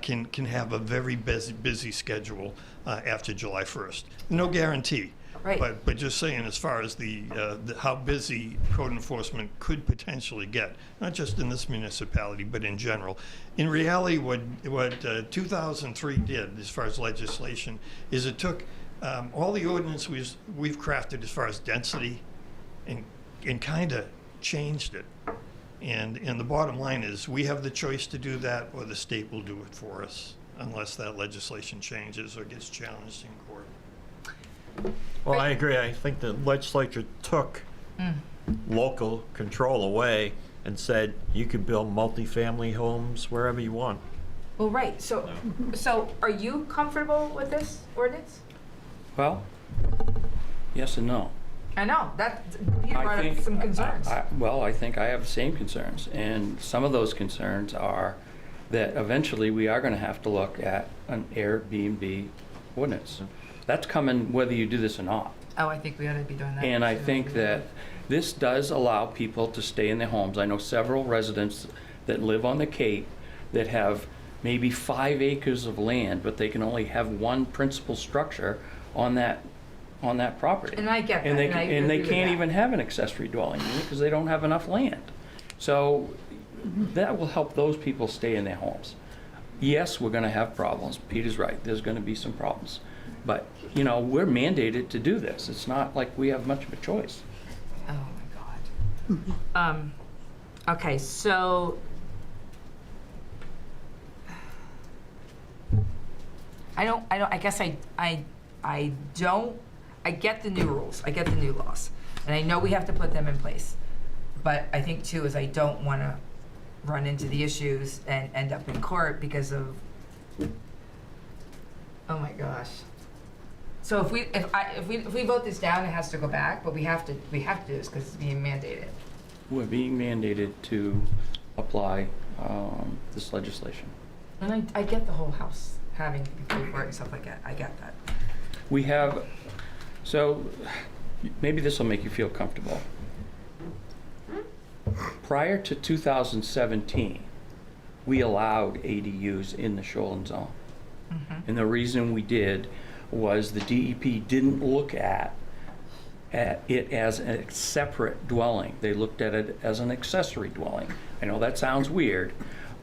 can have a very busy schedule after July 1st. No guarantee. Right. But just saying, as far as the how busy code enforcement could potentially get, not just in this municipality, but in general. In reality, what 2003 did, as far as legislation, is it took all the ordinances we've crafted as far as density, and kind of changed it. And the bottom line is, we have the choice to do that, or the state will do it for us, unless that legislation changes or gets challenged in court. Well, I agree. I think the legislature took local control away and said you can build multifamily homes wherever you want. Well, right. So are you comfortable with this ordinance? Well, yes and no. I know that Peter brought up some concerns. I think I have the same concerns, and some of those concerns are that eventually we are going to have to look at an Airbnb ordinance. That's coming whether you do this or not. Oh, I think we ought to be doing that. And I too. think that this does allow people to stay in their homes. I know several residents that live on the Cape that have maybe 5 acres of land, but they can only have one principal structure on that property. And I get that, And they, and I and they agree with can't that. even have an accessory dwelling unit because they don't have enough land. So that will help those people stay in their homes. Yes, we're going to have problems. Peter's right. There's going to be some problems. But, we're mandated to do this. It's not like we have much of a choice. Oh my God. Okay, so I guess I get the new rules. I get the new laws. And I know we have to put them in place. But I think too is I don't want to run into the issues and end up in court because of, oh my gosh. So if we vote this down, it has to go back, but we have to do this because it's being mandated. We're being mandated to apply this legislation. And I get the whole house having to pay for it and stuff like that. I get that. We have, so maybe this will make you feel comfortable. Prior to 2017, we allowed ADUs in the shoreline zone. And the reason we did was the DEP didn't look at it as a separate dwelling. They looked at it as an accessory dwelling. I know that sounds weird,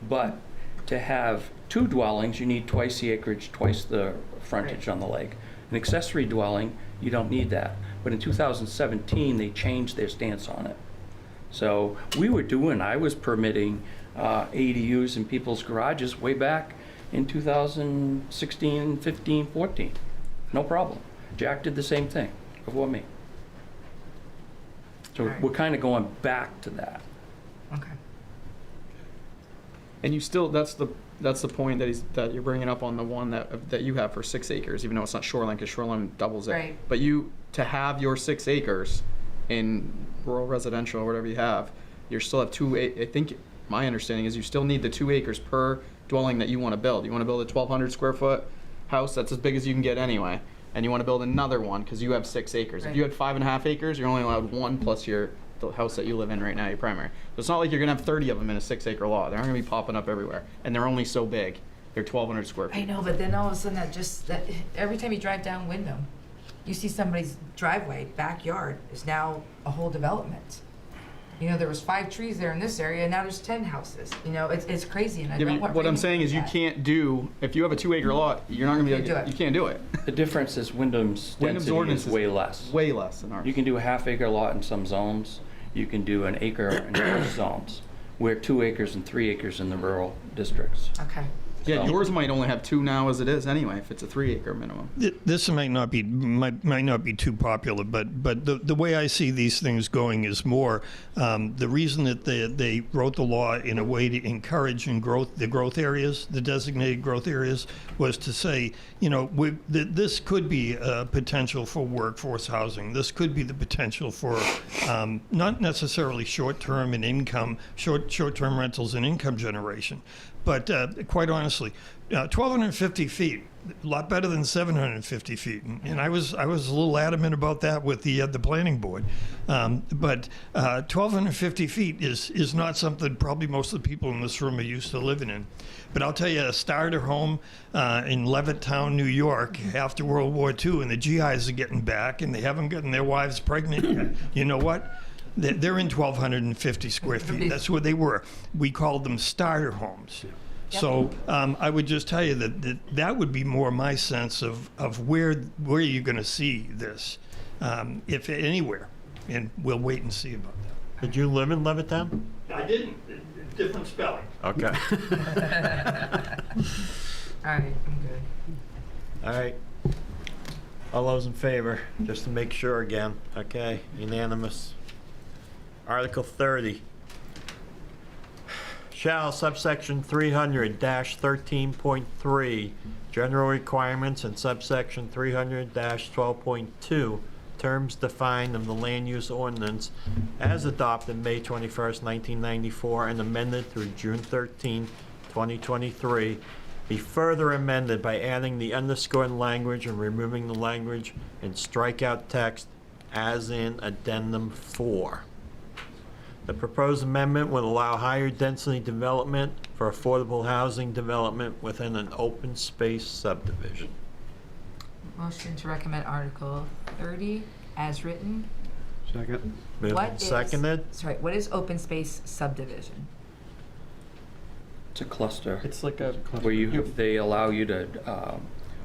but to have 2 dwellings, you need twice the acreage, twice the frontage on the lake. An accessory dwelling, you don't need that. But in 2017, they changed their stance on it. So I was permitting ADUs in people's garages way back in 2016, 15, 14. No problem. Jack did the same thing before me. So we're kind of going back to that. Okay. And you still, that's the point that you're bringing up on the one that you have for 6 acres, even though it's not shoreline, because shoreline doubles it. Right. But to have your 6 acres in rural residential or whatever you have, you still have I think my understanding is you still need the 2 acres per dwelling that you want to build. You want to build a 1,200 square foot house, that's as big as you can get anyway, and you want to build another one because you have 6 acres. Right. If you had 5.5 acres, you're only allowed 1 plus the house that you live in right now, your primary. So it's not like you're gonna have 30 of them in a 6 acre lot. They're not gonna be popping up everywhere, and they're only so big. They're 1,200 square feet. I know, but then all of a sudden that every time you drive down Wyndham, you see somebody's driveway, backyard is now a whole development. You know, there was 5 trees there in this area, and now there's 10 houses. You know, it's crazy, and I Yeah, don't but want. what I'm rain saying is you like that. can't do, if you have a 2 acre lot, you're not gonna be able Can't do to, it. you can't do it. The difference is Wyndham's density ordinance is way less. Way less than ours. You can do a half-acre lot in some zones. You can do an acre in other zones. We're 2 acres and 3 acres in the rural districts. Okay. Yeah, So- yours might only have 2 now as it is anyway, if it's a 3 acre minimum. This might not be too popular, but the way I see these things going is more the reason that they wrote the law in a way to encourage the growth areas, the designated growth areas, was to say, you know, this could be a potential for workforce housing. This could be the potential for not necessarily short-term rentals and income generation. But quite honestly, 1,250 feet, a lot better than 750 feet. And I was a little adamant about that with the planning board. But 1,250 feet is not something probably most of the people in this room are used to living in. But I'll tell you, a starter home in Levittown, New York, after World War II, and the GIs are getting back, and they haven't gotten their wives pregnant yet. You know what? They're in 1,250 square feet. That's where they were. We called them starter homes. Yep. So I would just tell you that would be more my sense of where you're going to see this, if anywhere. And we'll wait and see about that. Did you live in Levittown? I didn't. Different spelling. Okay. All right, I'm good. All right. All those in favor, just to make sure again. Okay, unanimous. Article 30. Shall subsection 300-13.3, general requirements, and subsection 300-12.2, terms defined in the land use ordinance as adopted May 21st, 1994, and amended through June 13, 2023, be further amended by adding the underscored language and removing the language in strikeout text as in addendum 4. The proposed amendment would allow higher density development for affordable housing development within an open space subdivision. Motion to recommend Article 30 as written. Second. Moved and seconded. What is open space subdivision? It's a cluster. It's like a Where they allow you to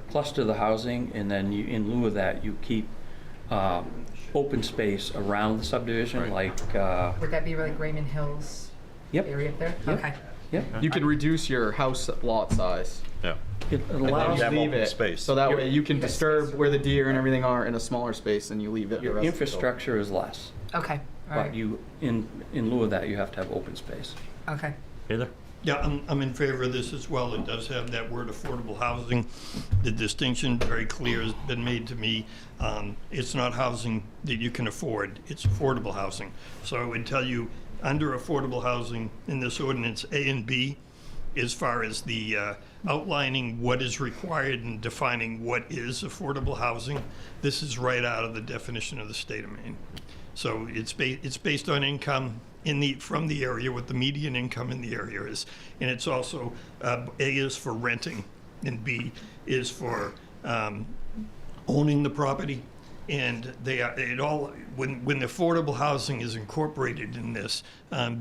cluster the housing, and then in lieu of that, you keep open space around the subdivision, like. Would that be like Raymond Hills Yep. area up there? Yep. Okay. Yep. You could reduce your house lot size. Yeah. It And then allows you have leave open it, space. so that way you can disturb where the deer and everything are in a smaller space, and you leave it. the your rest of the infrastructure is less, Okay. All but right. you in lieu of that, you have to have open space. Okay. Peter? Yeah, I'm in favor of this as well. It does have that word affordable housing. The distinction, very clear, has been made to me. It's not housing that you can afford. It's affordable housing. So I would tell you, under affordable housing in this ordinance, A and B, as far as the outlining what is required and defining what is affordable housing, this is right out of the definition of the state of Maine. So it's based on income from the area, what the median income in the area is. And it's also, A is for renting, and B is for owning the property. And when the affordable housing is incorporated in this,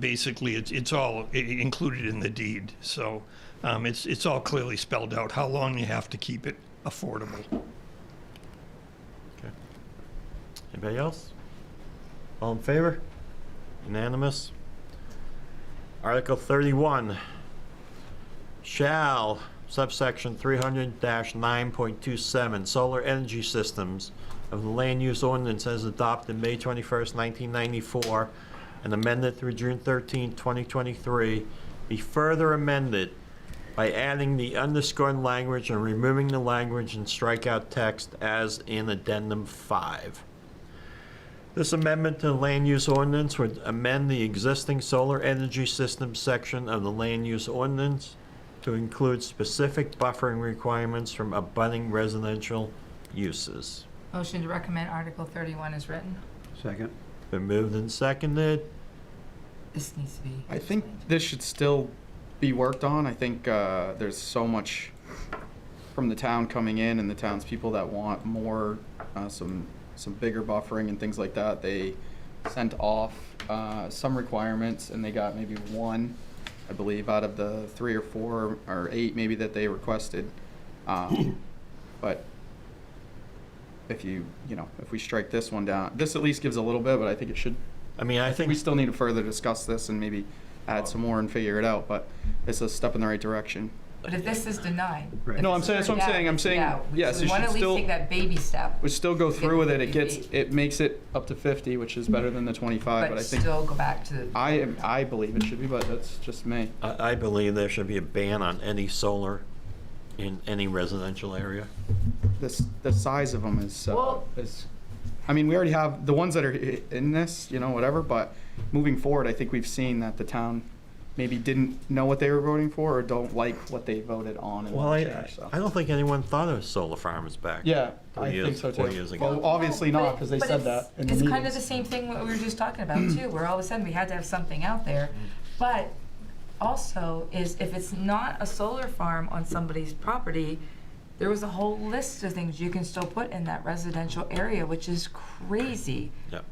basically it's all included in the deed. So it's all clearly spelled out how long you have to keep it affordable. Okay. Anybody else? All in favor? Unanimous. Article 31. Shall, subsection 300-9.27, solar energy systems of the land use ordinance as adopted May 21st, 1994, and amended through June 13, 2023, be further amended by adding the underscored language and removing the language in strikeout text as in Addendum 5. This amendment to the land use ordinance would amend the existing solar energy system section of the land use ordinance to include specific buffering requirements from abutting residential uses. Motion to recommend Article 31 is written. Second. Been moved and seconded. This needs to be. I think this should still be worked on. I think there's so much from the town coming in and the townspeople that want more, some bigger buffering and things like that. They sent off some requirements and they got maybe one, I believe, out of the 3 or 4 or 8 maybe that they requested. But if if we strike this one down, this at least gives a little bit, but I think it should. I mean, I think We still need to further discuss this and maybe add some more and figure it out, but it's a step in the right direction. But if this is denied. Right. if No, this I'm saying- is that's what I'm already saying. I'm saying, out, yes, so it we want to should at least still- take that baby step. We still go Get through with it. the It gets, 50. it makes it up to 50, which is better than the 25, but I think, still go back to the. I believe it should be, but that's just me. I believe there should be a ban on any solar in any residential area. The size of them is, Well- I mean, we already have the ones that are in this, whatever, but moving forward, I think we've seen that the town maybe didn't know what they were voting for or don't like what they voted on and Well, want I to change, so. don't think anyone thought of solar farms back. Yeah, 3 I years, think so 4 too. years ago. Well, obviously No, not, but- because they but said it's- that in the It's kind of meetings. the same thing what we were just talking about too, where all of a sudden we had to have something out there. But also is if it's not a solar farm on somebody's property, there was a whole list of things you can still put in that residential area, which is crazy. Yep.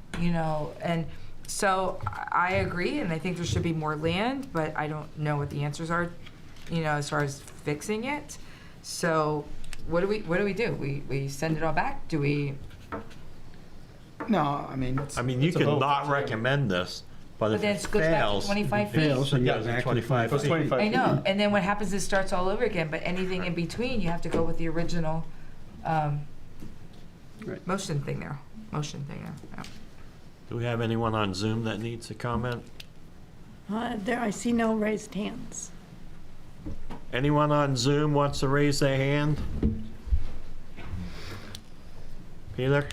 And so I agree, and I think there should be more land, but I don't know what the answers are, as far as fixing it. So what do we do? We send it all back? Do we? No, I mean, You it's a can vote. not recommend this, but But if then it it goes back to fails. 25 feet. Fails, and Yeah, goes it's back to 25 Goes feet. 25 I feet. know, and then what happens is it starts all over again, but anything in between, you have to go with the original Right. motion thing there. Yeah. Do we have anyone on Zoom that needs to comment? There, I see no raised hands. Anyone on Zoom wants to raise their hand? Peter?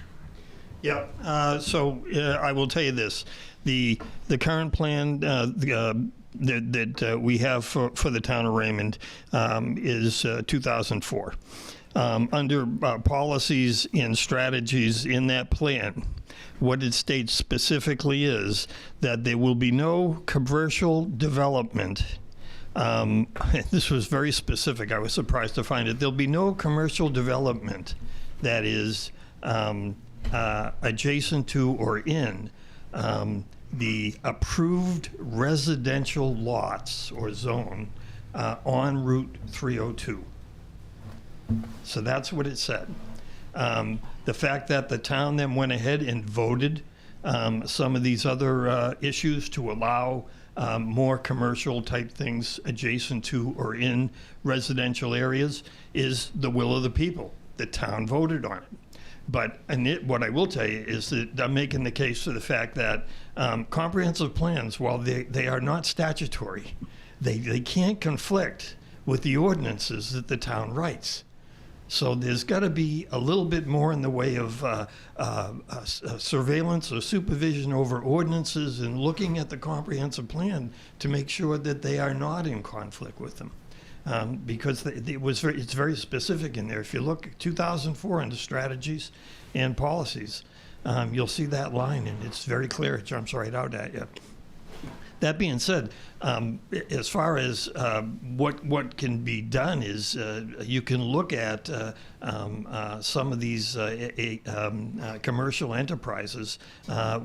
Yeah, I will tell you this. The current plan that we have for the town of Raymond is 2004. Under policies and strategies in that plan, what it states specifically is that there will be no commercial development. This was very specific. I was surprised to find it. There'll be no commercial development that is adjacent to or in the approved residential lots or zone on Route 302. So that's what it said. The fact that the town then went ahead and voted some of these other issues to allow more commercial type things adjacent to or in residential areas is the will of the people. The town voted on it. But what I will tell you is that I'm making the case for the fact that comprehensive plans, while they are not statutory, they can't conflict with the ordinances that the town writes. So there's got to be a little bit more in the way of surveillance or supervision over ordinances and looking at the comprehensive plan to make sure that they are not in conflict with them. because it's very specific in there. If you look at 2004 under strategies and policies, you'll see that line, and it's very clear. It jumps right out at you. That being said, as far as what can be done is you can look at some of these commercial enterprises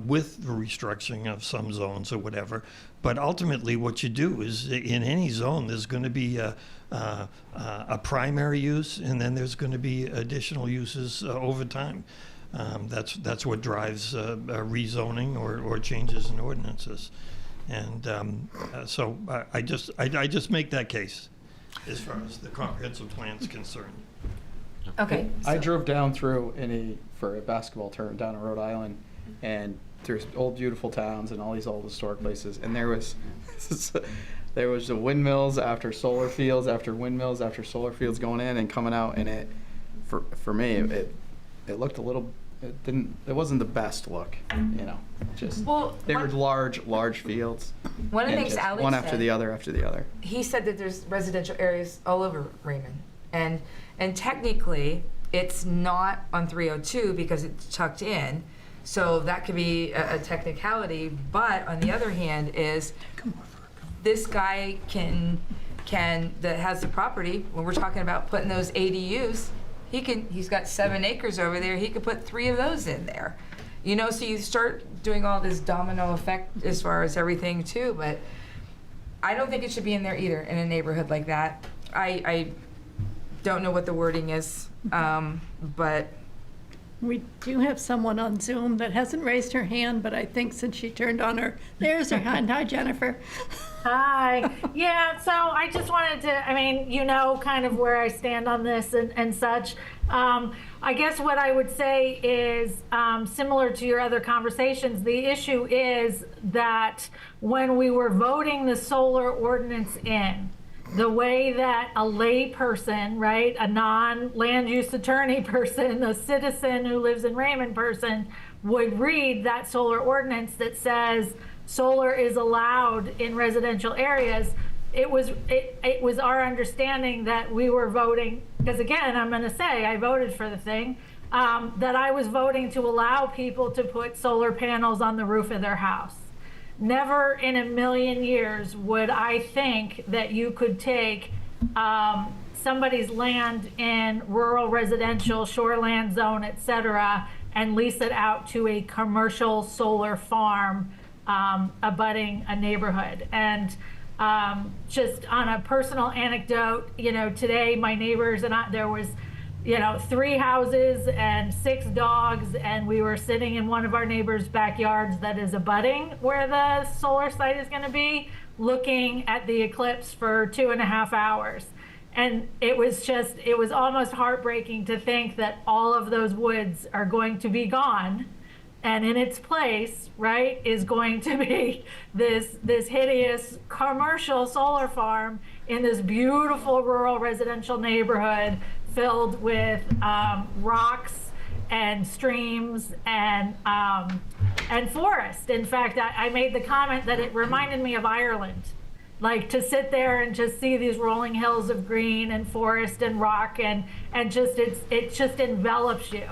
with the restructuring of some zones or whatever. But ultimately, what you do is in any zone, there's going to be a primary use, and then there's going to be additional uses over time. That's what drives rezoning or changes in ordinances. And so I just make that case as far as the comprehensive plan is concerned. Okay. I drove down through for a basketball tournament down in Rhode Island, and there's old beautiful towns and all these old historic places, and there was the windmills after solar fields after windmills after solar fields going in and coming out, and for me it looked a little. It wasn't the best look, just they were large fields. One of the and things just Alex one said, after the other. he said that there's residential areas all over Raymond, and technically it's not on 302 because it's tucked in, so that could be a technicality. But on the other hand, is this guy that has the property, when we're talking about putting those ADUs, he's got 7 acres over there, he could put 3 of those in there. So you start doing all this domino effect as far as everything too, but I don't think it should be in there either in a neighborhood like that. I don't know what the wording is, but We do have someone on Zoom that hasn't raised her hand, but I think since she turned on there's her hand. Hi, Jennifer. Hi. Yeah, so I just wanted to, kind of where I stand on this and such. I guess what I would say is similar to your other conversations, the issue is that when we were voting the solar ordinance in, the way that a lay person, right, a non-land use attorney person, a citizen who lives in Raymond person would read that solar ordinance that says solar is allowed in residential areas, it was our understanding that we were voting, because again, I'm going to say I voted for the thing, that I was voting to allow people to put solar panels on the roof of their house. Never in a million years would I think that you could take somebody's land in rural residential, shoreland zone, etc., and lease it out to a commercial solar farm abutting a neighborhood. And just on a personal anecdote, today my neighbors and I, there was 3 houses and 6 dogs, and we were sitting in one of our neighbors' backyards that is abutting where the solar site is going to be, looking at the eclipse for 2.5 hours. And it was almost heartbreaking to think that all of those woods are going to be gone, and in its place, right, is going to be this hideous commercial solar farm in this beautiful rural residential neighborhood filled with rocks and streams and forest. In fact, I made the comment that it reminded me of Ireland, like to sit there and just see these rolling hills of green and forest and rock and just it just envelops you.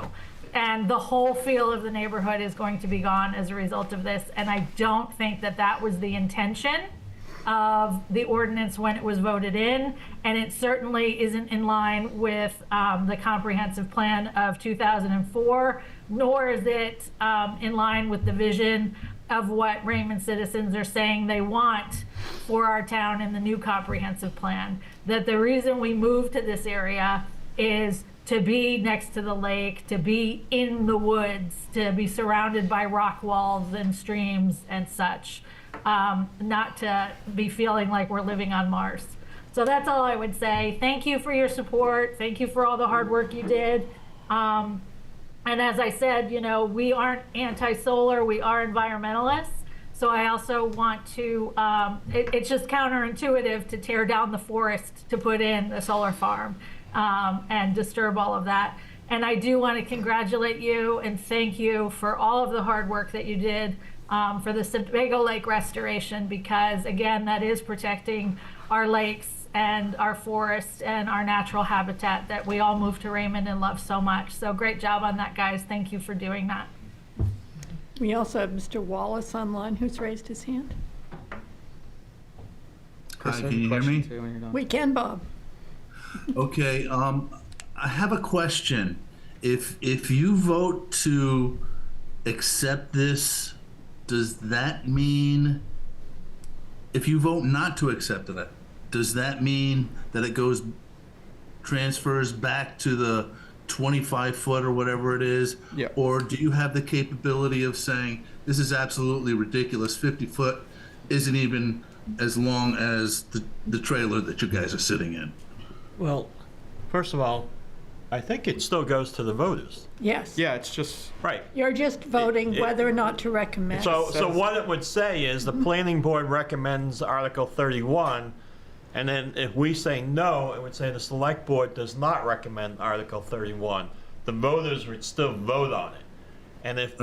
And the whole feel of the neighborhood is going to be gone as a result of this. And I don't think that was the intention of the ordinance when it was voted in, and it certainly isn't in line with the comprehensive plan of 2004, nor is it in line with the vision of what Raymond citizens are saying they want for our town in the new comprehensive plan. That the reason we moved to this area is to be next to the lake, to be in the woods, to be surrounded by rock walls and streams and such. Not to be feeling like we're living on Mars. So that's all I would say. Thank you for your support. Thank you for all the hard work you did. And as I said, we aren't anti-solar, we are environmentalists. So I also want to, it's just counterintuitive to tear down the forest to put in a solar farm and disturb all of that. And I do want to congratulate you and thank you for all of the hard work that you did for the Sebago Lake restoration, because again, that is protecting our lakes and our forests and our natural habitat that we all moved to Raymond and love so much. So great job on that, guys. Thank you for doing that. We also have Mr. Wallace online who's raised his hand. Chris, Hi, I have can a you hear question me? too when you're done. We can, Bob. Okay, I have a question. If you vote to accept this, does that mean, if you vote not to accept it, does that mean that it transfers back to the 25 foot or whatever it is? Yeah. Or do you have the capability of saying, this is absolutely ridiculous, 50 foot isn't even as long as the trailer that you guys are sitting in? Well, first of all, I think it still goes to the voters. Yes. Yeah, it's just, Right. You're just voting it- whether or not to recommend. So what it would say is the planning board recommends Article 31, and then if we say no, it would say the select board does not recommend Article 31. The voters would still vote on it. And if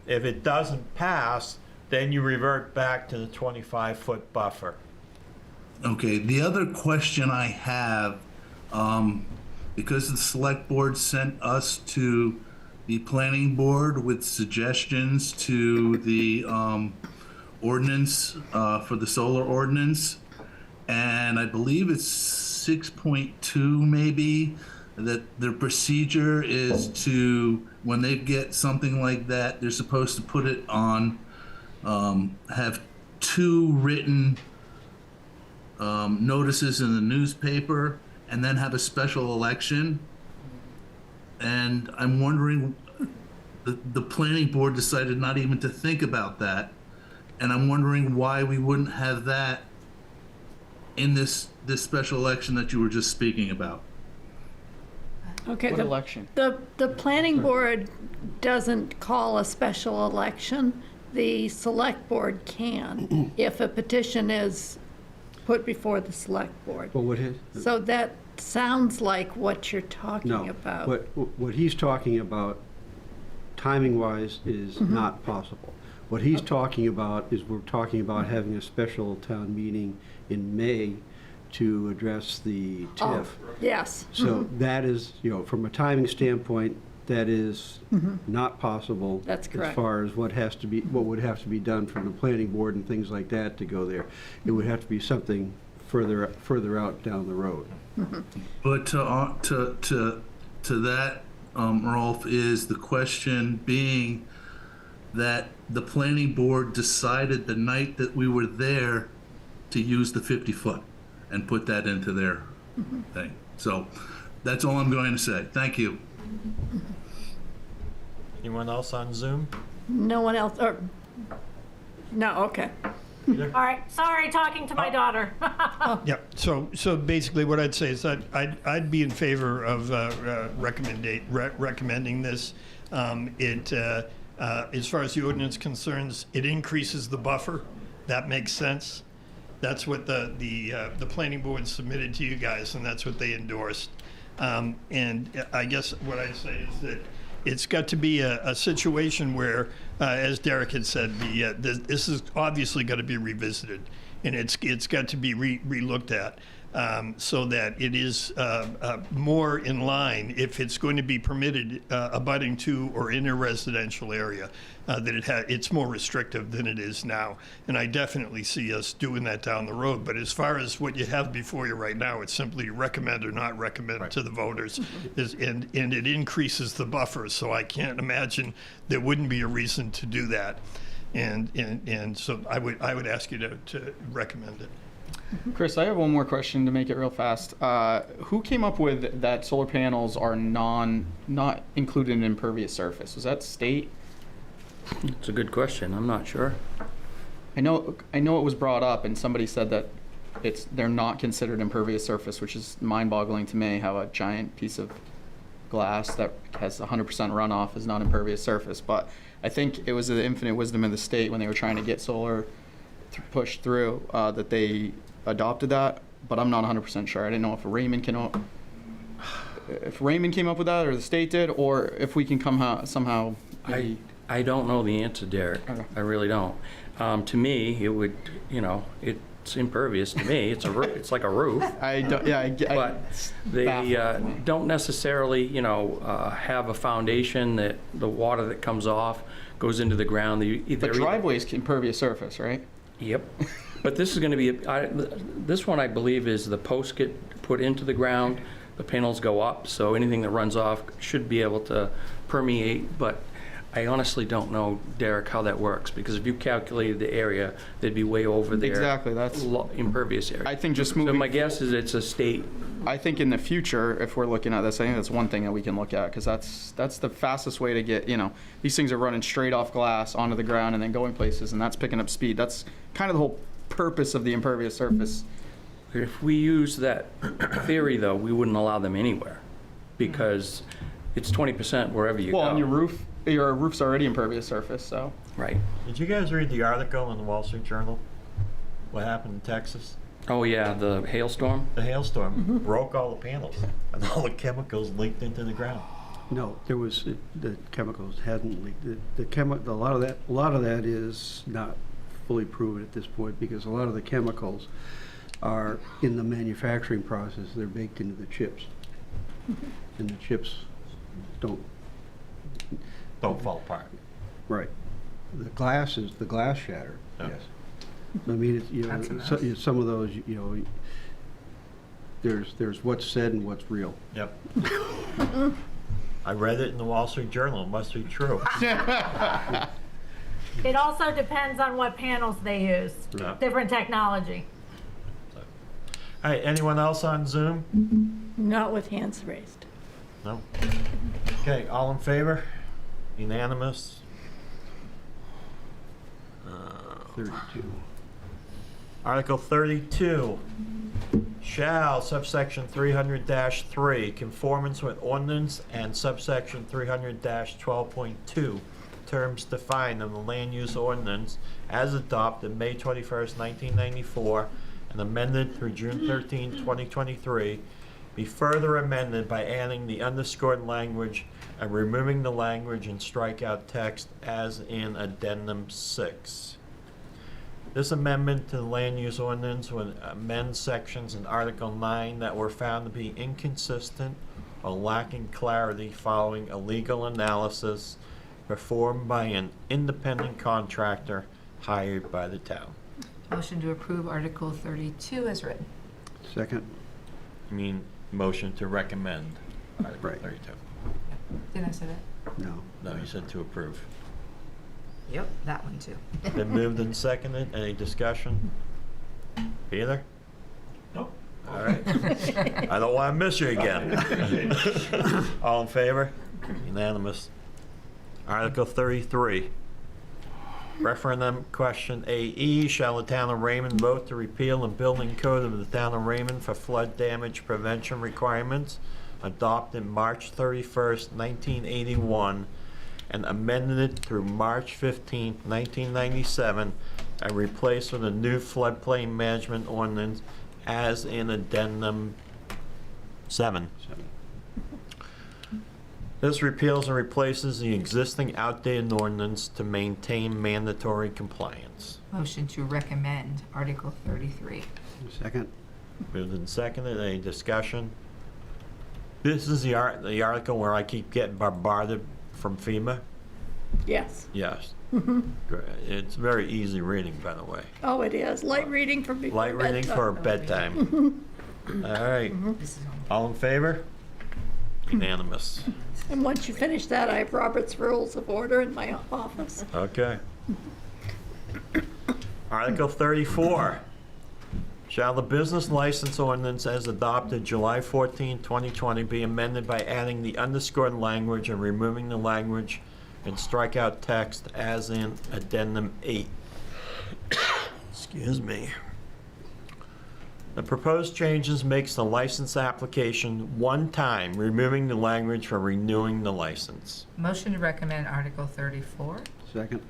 it doesn't pass, then you revert back to the 25-foot buffer. Okay, the other question I have, because the select board sent us to the planning board with suggestions to the ordinance, for the solar ordinance, and I believe it's 6.2 maybe, that their procedure is to, when they get something like that, they're supposed to put it on, have 2 written notices in the newspaper, and then have a special election. And I'm wondering, the planning board decided not even to think about that, and I'm wondering why we wouldn't have that in this special election that you were just speaking about. Okay. what election? The planning board doesn't call a special election. The select board can if a petition is put before the select board. Well, what his, So that sounds like what you're talking no, about. what he's talking about, timing-wise, is not possible. What he's talking about is we're talking about having a special town meeting in May to address the TIF. Yes. So that is, from a timing standpoint, that is not possible. That's correct. As far as what would have to be done from the planning board and things like that to go there. It would have to be something further out down the road. But to that, Rolf, is the question being that the planning board decided the night that we were there to use the 50 foot and put that into their thing. So that's all I'm going to say. Thank you. Anyone else on Zoom? No one else, or, no, okay. All right, sorry, talking to my daughter. Yeah, so basically what I'd say is that I'd be in favor of recommending this. As far as the ordinance concerns, it increases the buffer. That makes sense. That's what the planning board submitted to you guys, and that's what they endorsed. And I guess what I'd say is that it's got to be a situation where, as Derek had said, this is obviously got to be revisited, and it's got to be re-looked at, so that it is more in line, if it's going to be permitted abutting to or in a residential area, that it's more restrictive than it is now. And I definitely see us doing that down the road. But as far as what you have before you right now, it's simply recommend or not recommend to the voters, and it increases the buffer. So I can't imagine there wouldn't be a reason to do that. And so I would ask you to recommend it. Chris, I have one more question to make it real fast. Who came up with that solar panels are not included in impervious surface? Was that state? It's a good question. I'm not sure. I know it was brought up, and somebody said that they're not considered impervious surface, which is mind-boggling to me. How a giant piece of glass that has 100% runoff is not impervious surface. But I think it was the infinite wisdom of the state when they were trying to get solar pushed through that they adopted that. But I'm not 100% sure. I didn't know if Raymond came up with that, or the state did, or if we can somehow. I don't know the answer, Derek. I really don't. To me, it would, it's impervious to me. It's a roof. It's like a roof. But they don't necessarily, have a foundation that the water that comes off goes into the ground. The driveway is impervious surface, right? Yep. But this is going to be, this one I believe is the posts get put into the ground, the panels go up, so anything that runs off should be able to permeate, but I honestly don't know, Derek, how that works, because if you calculated the area, they'd be way over there. Exactly, that's impervious area. I think just moving. So my guess is it's a state. I think in the future, if we're looking at this, I think that's one thing that we can look at, because that's the fastest way to get, these things are running straight off glass onto the ground and then going places, and that's picking up speed. That's kind of the whole purpose of the impervious surface. If we use that theory, though, we wouldn't allow them anywhere, because it's 20% wherever you go. Well, on your roof's already impervious surface, so. Right. Did you guys read the article in the Wall Street Journal? What happened in Texas? Oh, yeah, the hailstorm? The hailstorm broke all the panels, and all the chemicals leaked into the ground. No, there was, the chemicals hadn't leaked. A lot of that is not fully proven at this point, because a lot of the chemicals are in the manufacturing process. They're baked into the chips. And the chips don't fall apart. Right. The glass shattered, Yeah. yes. I mean, some of those, there's what's said and what's real. Yep. I read it in the Wall Street Journal. It must be true. It also depends on what panels they use. Yeah. Different technology. All right, anyone else on Zoom? Not with hands raised. No? Okay, all in favor? Unanimous? 32. Article 32, shall subsection 300-3, conformance with ordinance and subsection 300-12.2, terms defined in the land use ordinance as adopted May 21st, 1994, and amended through June 13, 2023, be further amended by adding the underscored language and removing the language in strikeout text as in addendum 6. This amendment to the land use ordinance would amend sections in Article 9 that were found to be inconsistent or lacking clarity following a legal analysis performed by an independent contractor hired by the town. Motion to approve Article 32 as written. Second. I mean, motion to recommend Article Right. 32. Didn't I say that? No. No, you said to approve. Yep, that one too. Been moved and seconded. Any discussion? Peter? Nope. All right. I don't want to miss you again. All in favor? Unanimous. Article 33. Referendum question AE, shall the town of Raymond vote to repeal the building code of the town of Raymond for flood damage prevention requirements adopted March 31st, 1981, and amended it through March 15th, 1997, and replaced with a new floodplain management ordinance as in addendum 7. This repeals and replaces the existing outdated ordinance to maintain mandatory compliance. Motion to recommend Article 33. Second. Moved and seconded. Any discussion? This is the article where I keep getting bombarded from FEMA? Yes. Yes. Great. It's very easy reading, by the way. Oh, it is. Light reading for before Light reading for bedtime. All right. All in favor? Unanimous. And once you finish that, I have Robert's Rules of Order in my office. Okay. Article 34. Shall the business license ordinance as adopted July 14, 2020 be amended by adding the underscored language and removing the language in strikeout text as in addendum 8? Excuse me. The proposed changes makes the license application one time, removing the language for renewing the license. Motion to recommend Article 34. Second.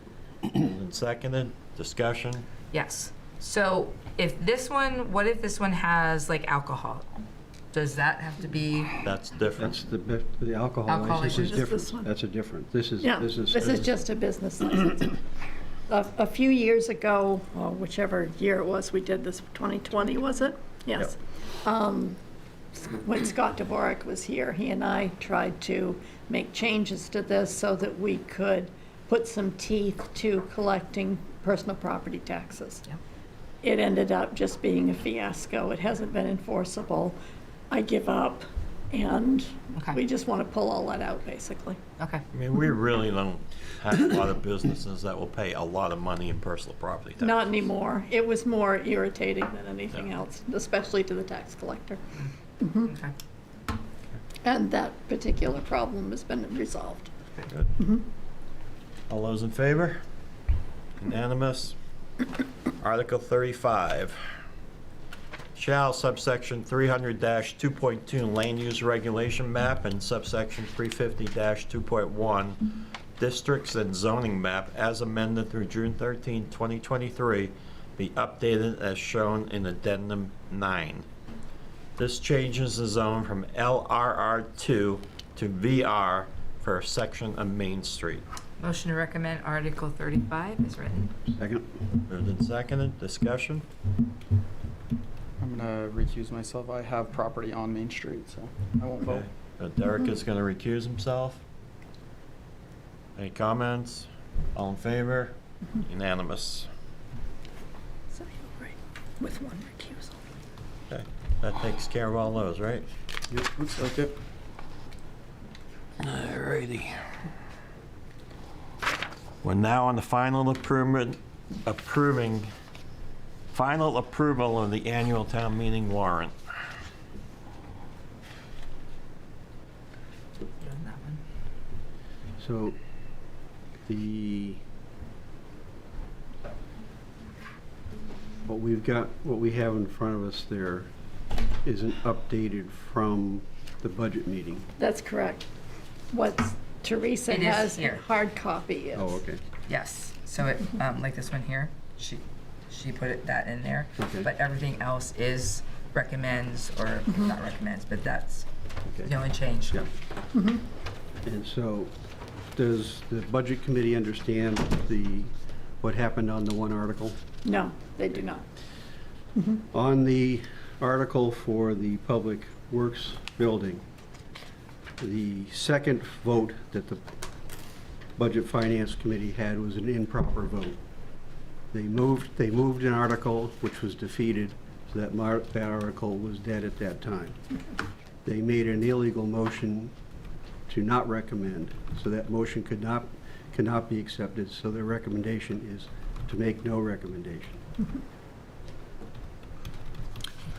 And seconded. Discussion. Yes. So if this one, what if this one has like alcohol? does that have to be? That's different. That's the alcohol Alcohol license is license. different. This one. That's a different, this is. Yeah, this is just a business license. A few years ago, or whichever year it was, we did this, 2020, was it? Yes. When Scott Dvorak was here, he and I tried to make changes to this so that we could put some teeth to collecting personal property taxes. Yep. It ended up just being a fiasco. It hasn't been enforceable. I give up, and Okay. we just want to pull all that out, basically. Okay. I mean, we really don't have a lot of businesses that will pay a lot of money in personal property tax. Not anymore. It was more irritating than anything else, especially to the tax collector. Okay. And that particular problem has been resolved. Good. All those in favor? Unanimous. Article 35. Shall subsection 300-2.2 land use regulation map and subsection 350-2.1 districts and zoning map as amended through June 13, 2023 be updated as shown in addendum 9. This changes the zone from LRR2 to VR for a section of Main Street. Motion to recommend Article 35 is written. Second. Moved and seconded, discussion? I'm gonna recuse myself. I have property on Main Street, so I won't vote. Okay. Derek is going to recuse himself. Any comments? All in favor? Unanimous. So you're right, with one recusal. Okay, that takes care of all those, right? Yep, looks like it. Alrighty. We're now on the final final approval of the annual town meeting warrant. That one. So what we have in front of us there isn't updated from the budget meeting. That's correct. What Teresa It is has in here. hard copy is. Oh, okay. Yes, so it, like this one here, she put that in there. Okay. But everything else is recommends, or not recommends, but that's Okay. the only change. Yeah. And so, does the budget committee understand what happened on the one article? No, they do not. On the article for the Public Works building, the second vote that the Budget Finance Committee had was an improper vote. They moved an article which was defeated, so that article was dead at that time. They made an illegal motion to not recommend, so that motion cannot be accepted, so their recommendation is to make no recommendation.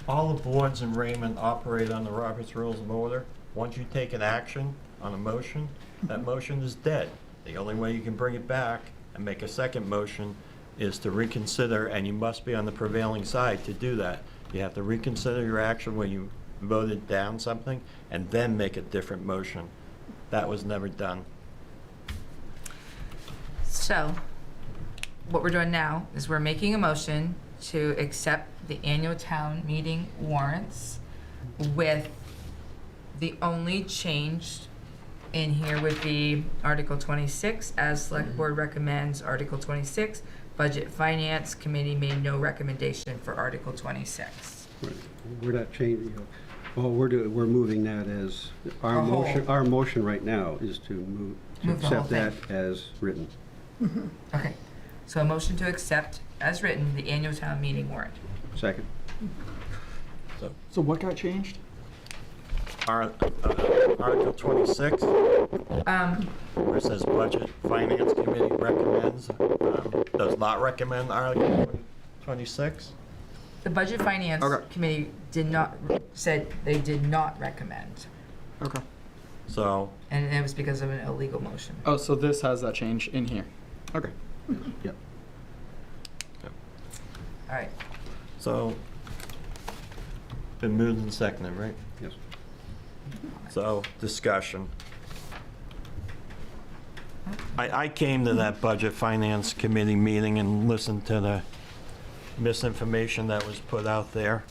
All the boards in Raymond operate on the Robert's Rules of Order. Once you take an action on a motion, that motion is dead. The only way you can bring it back and make a second motion is to reconsider, and you must be on the prevailing side to do that. You have to reconsider your action when you voted down something, and then make a different motion. That was never done. So, what we're doing now is we're making a motion to accept the annual town meeting warrants with the only change in here would be Article 26, as Select Board recommends Article 26. Budget Finance Committee made no recommendation for Article 26. We're not changing, well, we're moving that as, our A whole. motion right now is to Move the whole accept that as written. Okay, so a motion to accept, as written, the annual town meeting warrant. Second. So what got changed? Article 26, where it says Budget Finance Committee recommends, does not recommend Article 26. The Budget Finance Okay. Committee said they did not recommend, Okay. So, and it was because of an illegal motion. Oh, so this has that change in here. Okay. Yep. All right, so, been moved and seconded, right? Yes. So, discussion. I came to that Budget Finance Committee meeting and listened to the misinformation that was put out there.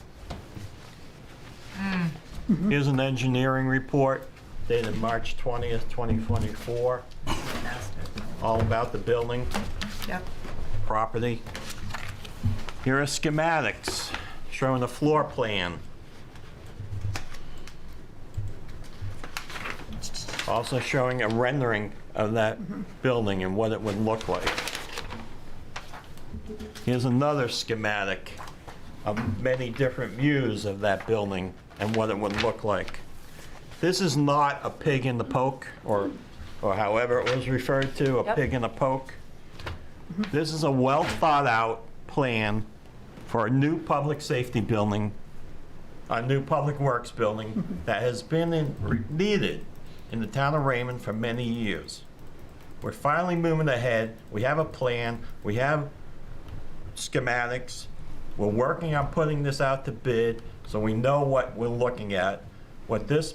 Here's an engineering report dated March 20th, 2024, all about the building, Yep. property. Here are schematics showing the floor plan. Also showing a rendering of that building and what it would look like. Here's another schematic of many different views of that building and what it would look like. This is not a pig in the poke, or however it was referred to, a Yep. pig in a poke. This is a well-thought-out plan for a new public safety building, a new public works building that has been needed in the town of Raymond for many years. We're finally moving ahead. We have a plan. We have schematics. We're working on putting this out to bid so we know what we're looking at. What this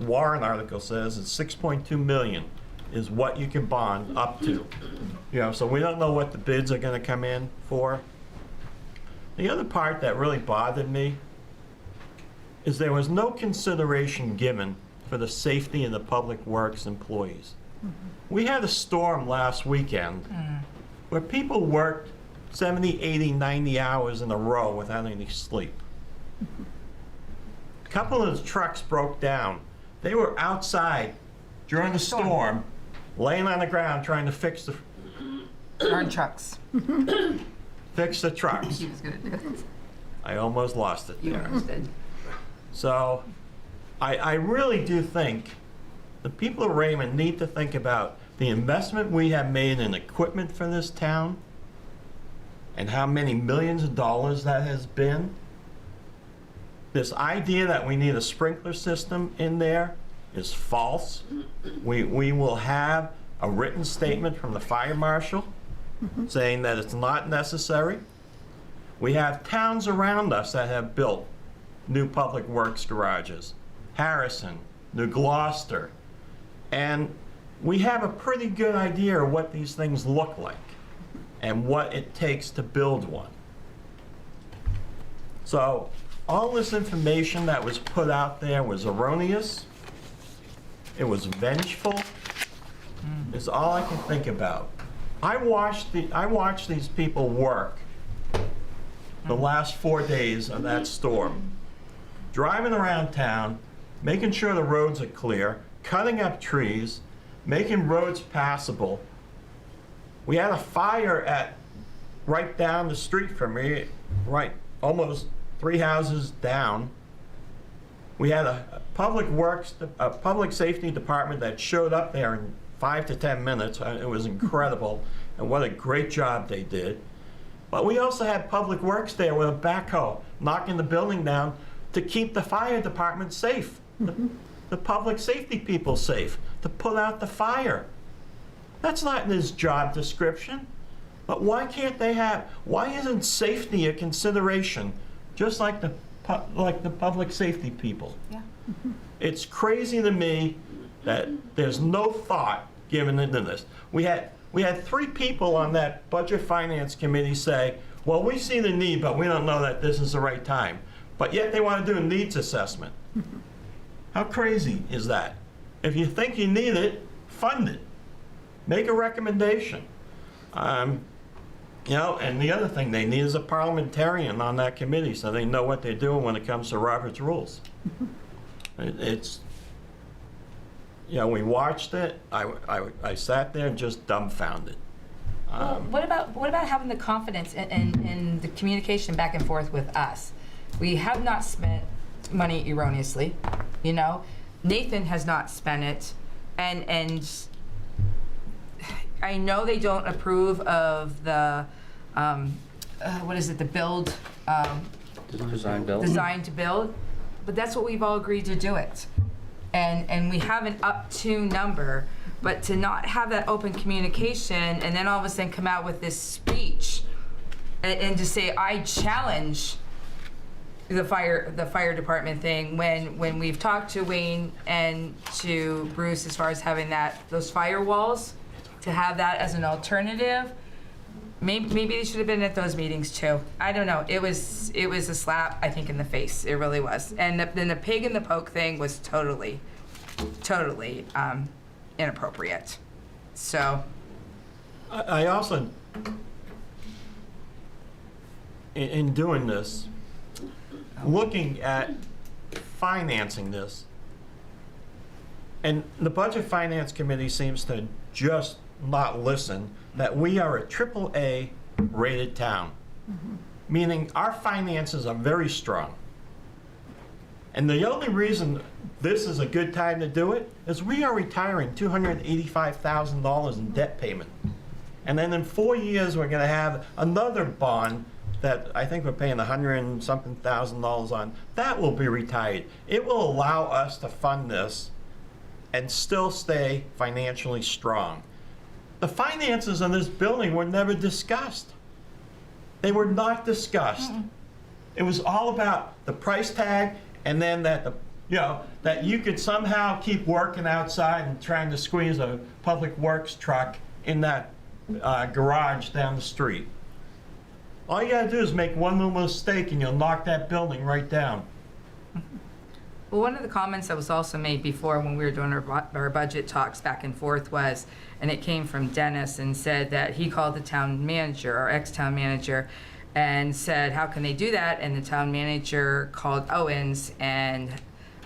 warrant article says is 6.2 million is what you can bond up to. You know, so we don't know what the bids are going to come in for. The other part that really bothered me is there was no consideration given for the safety of the public works employees. We had a storm last weekend where people worked 70, 80, 90 hours in a row without any sleep. A couple of the trucks broke down. They were outside during the storm, laying on the ground trying to fix the Darn trucks. fix the trucks. He was gonna do it. I almost lost it You there. understood. So I really do think the people of Raymond need to think about the investment we have made in equipment for this town and how many millions of dollars that has been. This idea that we need a sprinkler system in there is false. We will have a written statement from the fire marshal saying that it's not necessary. We have towns around us that have built new public works garages. Harrison, New Gloucester. And we have a pretty good idea of what these things look like and what it takes to build one. So all this information that was put out there was erroneous. It was vengeful. Is all I can think about. I watched these people work the last 4 days of that storm, driving around town, making sure the roads are clear, cutting up trees, making roads passable. We had a fire right down the street from me, right, almost 3 houses down. We had a public safety department that showed up there in 5 to 10 minutes. It was incredible, and what a great job they did. But we also had public works there with a backhoe knocking the building down to keep the fire department safe, the public safety people safe, to put out the fire. That's not in his job description. But why isn't safety a consideration, just like the public safety people? Yeah. It's crazy to me that there's no thought given into this. We had 3 people on that Budget Finance Committee say, well, we see the need, but we don't know that this is the right time. But yet they want to do a needs assessment. How crazy is that? If you think you need it, fund it. Make a recommendation. You know, and the other thing they need is a parliamentarian on that committee so they know what they're doing when it comes to Robert's rules. It's, you know, we watched it. I sat there just dumbfounded. Well, what about having the confidence in the communication back and forth with us? We have not spent money erroneously, you know. Nathan has not spent it, and I know they don't approve of the what is it? The build Design build. design to build, but that's what we've all agreed to do it, and we have an up to number. But to not have that open communication and then all of a sudden come out with this speech and to say, I challenge the fire department thing when we've talked to Wayne and to Bruce as far as having those firewalls, to have that as an alternative, Maybe they should have been at those meetings too. I don't know. It was a slap, I think, in the face. It really was. And then the pig in the poke thing was totally inappropriate. So, I also, in doing this, looking at financing this, and the Budget Finance Committee seems to just not listen, that we are a AAA rated town, meaning our finances are very strong. And the only reason this is a good time to do it is we are retiring $285,000 in debt payment. And then in 4 years, we're going to have another bond that I think we're paying $100 and something thousand on. That will be retired. It will allow us to fund this and still stay financially strong. The finances of this building were never discussed. They were not discussed. It was all about the price tag, and then that that you could somehow keep working outside and trying to squeeze a public works truck in that garage down the street. All you gotta do is make one little mistake and you'll knock that building right down. well, one of the comments that was also made before when we were doing our budget talks back and forth was, and it came from Dennis, and said that he called the town manager, our ex-town manager, and said, how can they do that? And the town manager called Owens, and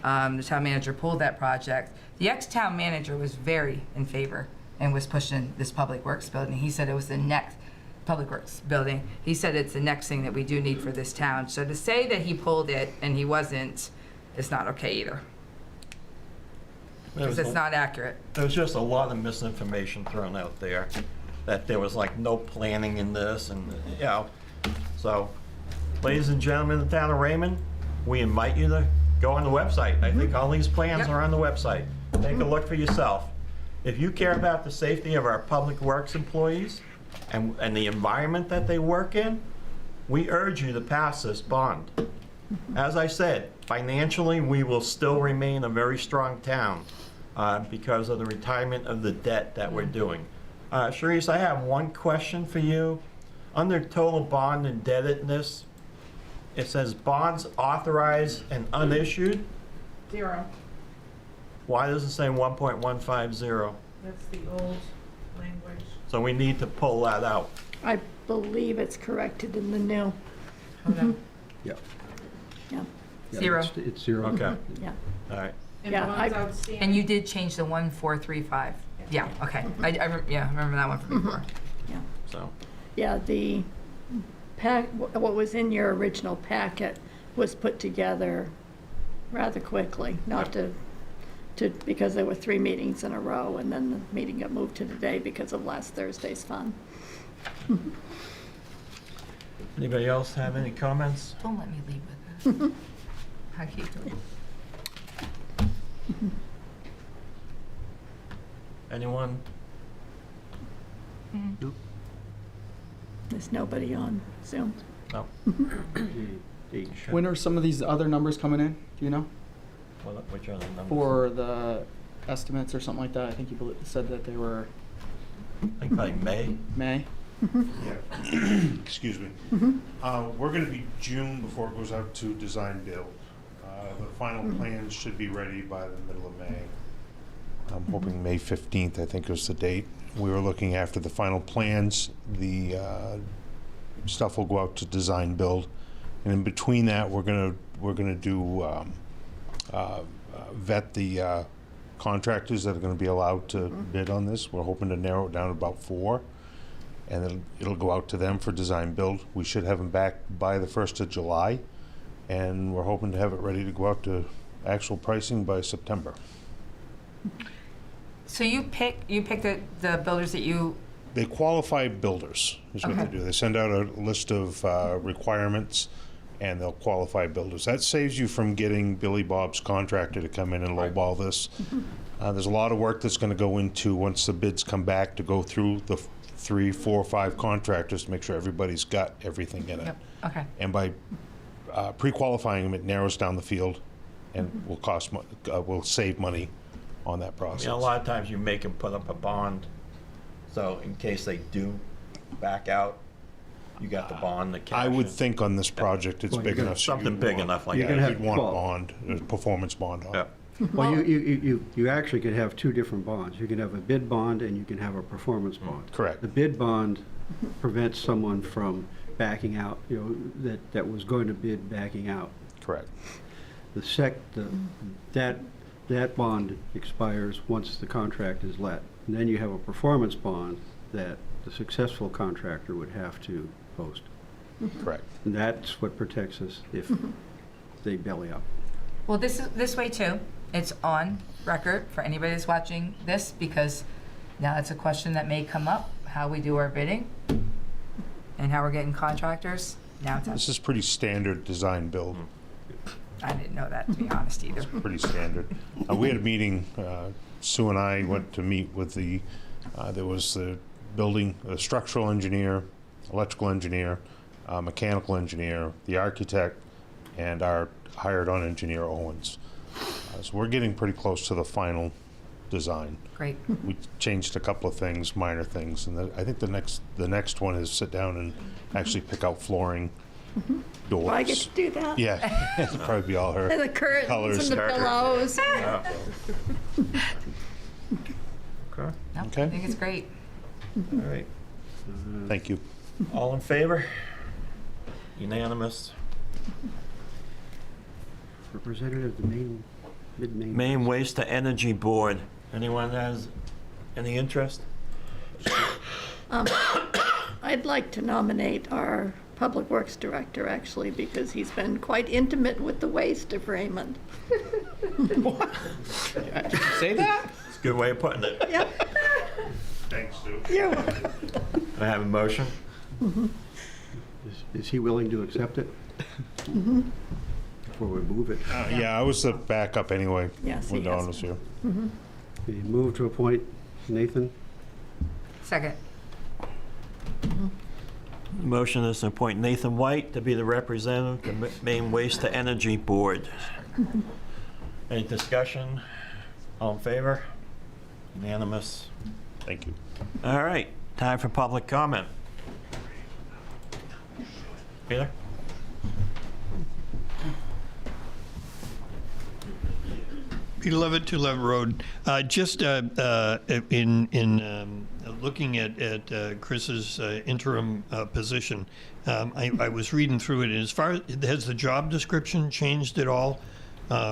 the town manager pulled that project. The ex-town manager was very in favor and was pushing this public works building. He said it was the next public works building. He said it's the next thing that we do need for this town. So to say that he pulled it and he wasn't, it's not okay either. Because it's not accurate. There was just a lot of misinformation thrown out there, that there was like no planning in this, and so, ladies and gentlemen of the town of Raymond, we invite you to go on the website. I think all these plans are on the website. Take a look for yourself. If you care about the safety of our public works employees and the environment that they work in, we urge you to pass this bond. As I said, financially, we will still remain a very strong town because of the retirement of the debt that we're doing. Sharice, I have one question for you. Under total bond indebtedness, it says bonds authorized and unissued. 0. Why does it say 1.150? That's the old language. So we need to pull that out. I believe it's corrected in the new. Yeah. Yeah, Yeah, 0. It's 0. Okay, yeah. all right. And Yeah, bonds I- outstanding. And you did change the 1435. Yeah, okay. I remember that one from before. So, Yeah, the what was in your original packet was put together rather quickly, not to because there were 3 meetings in a row, and then the meeting got moved to today because of last Thursday's fun. anybody else have any comments? Don't let me leave with this. I keep doing it. Anyone? There's nobody on Zoom. No. When are some of these other numbers coming in? Do you know? Which are the numbers? For the estimates or something like that? I think you said that they were I think by May. May. Yeah. Excuse me. We're going to be June before it goes out to design build. The final plans should be ready by the middle of May. I'm hoping May 15th, I think was the date. We were looking after the final plans. The stuff will go out to design build, and in between that, we're gonna do vet the contractors that are going to be allowed to bid on this. We're hoping to narrow it down to about 4, and it'll go out to them for design build. We should have them back by the 1st of July, and we're hoping to have it ready to go out to actual pricing by September. So you pick the builders that you. They qualify builders, is what Okay. they do. They send out a list of requirements, and they'll qualify builders. That saves you from getting Billy Bob's contractor to come in and lowball this. There's a lot of work that's going to go into, once the bids come back, to go through the 3, 4, 5 contractors to make sure everybody's got everything in it. Yep. Okay. And by pre-qualifying them, it narrows down the field and will save money on that I process. mean, a lot of times you make them put up a bond, so in case they do back out, You got the bond, the cash. I would and- think on this project, it's Well, big you're enough. so Something you'd big want- enough like You're Yeah, gonna you'd have- want well- bond, a performance bond on it. Well, you actually could have two different bonds. You can have a bid bond and you can have a performance bond. Correct. The bid bond prevents someone from backing out, that was going to bid backing out. Correct. That bond expires once the contract is let. And then you have a performance bond that the successful contractor would have to post. Correct. And that's what protects us if they belly up. Well, this way too. It's on record for anybody that's watching this, because now it's a question that may come up, how we do our bidding and how we're getting contractors. Now it's This is pretty standard design build. I didn't know that, to be honest, either. Pretty standard. We had a meeting, Sue and I went to meet with there was the structural engineer, electrical engineer, mechanical engineer, the architect, and our hired-on engineer, Owens. So we're getting pretty close to the final design. Great. We changed a couple of things, minor things, and I think the next one is sit down and actually pick out flooring, doors. Do I get to do that? Yeah, it'll probably be all her And the curtains colors. and the pillows. Okay, No, Okay. I think it's great. all right. Thank you. All in favor? Unanimous. Representative, the Maine. Maine Waste to Energy Board. Anyone has any interest? I'd like to nominate our Public Works Director, actually, because he's been quite intimate with the waste of Raymond. Say that? It's a good way of putting it. Yep. Thanks, Sue. You're welcome. I have a motion. Is he willing to accept it? Before we move it. Yeah, I was the backup anyway. Yes, he when Dawn has was here. Okay, move to appoint Nathan. Second. Motion is to appoint Nathan White to be the representative to Maine Waste to Energy Board. Any discussion? All in favor? Unanimous. Thank you. All right, time for public comment. Peter? Peter Levitt, 2 Levitt Road. Just in looking at Chris's interim position, I was reading through it. As far has the job description changed at all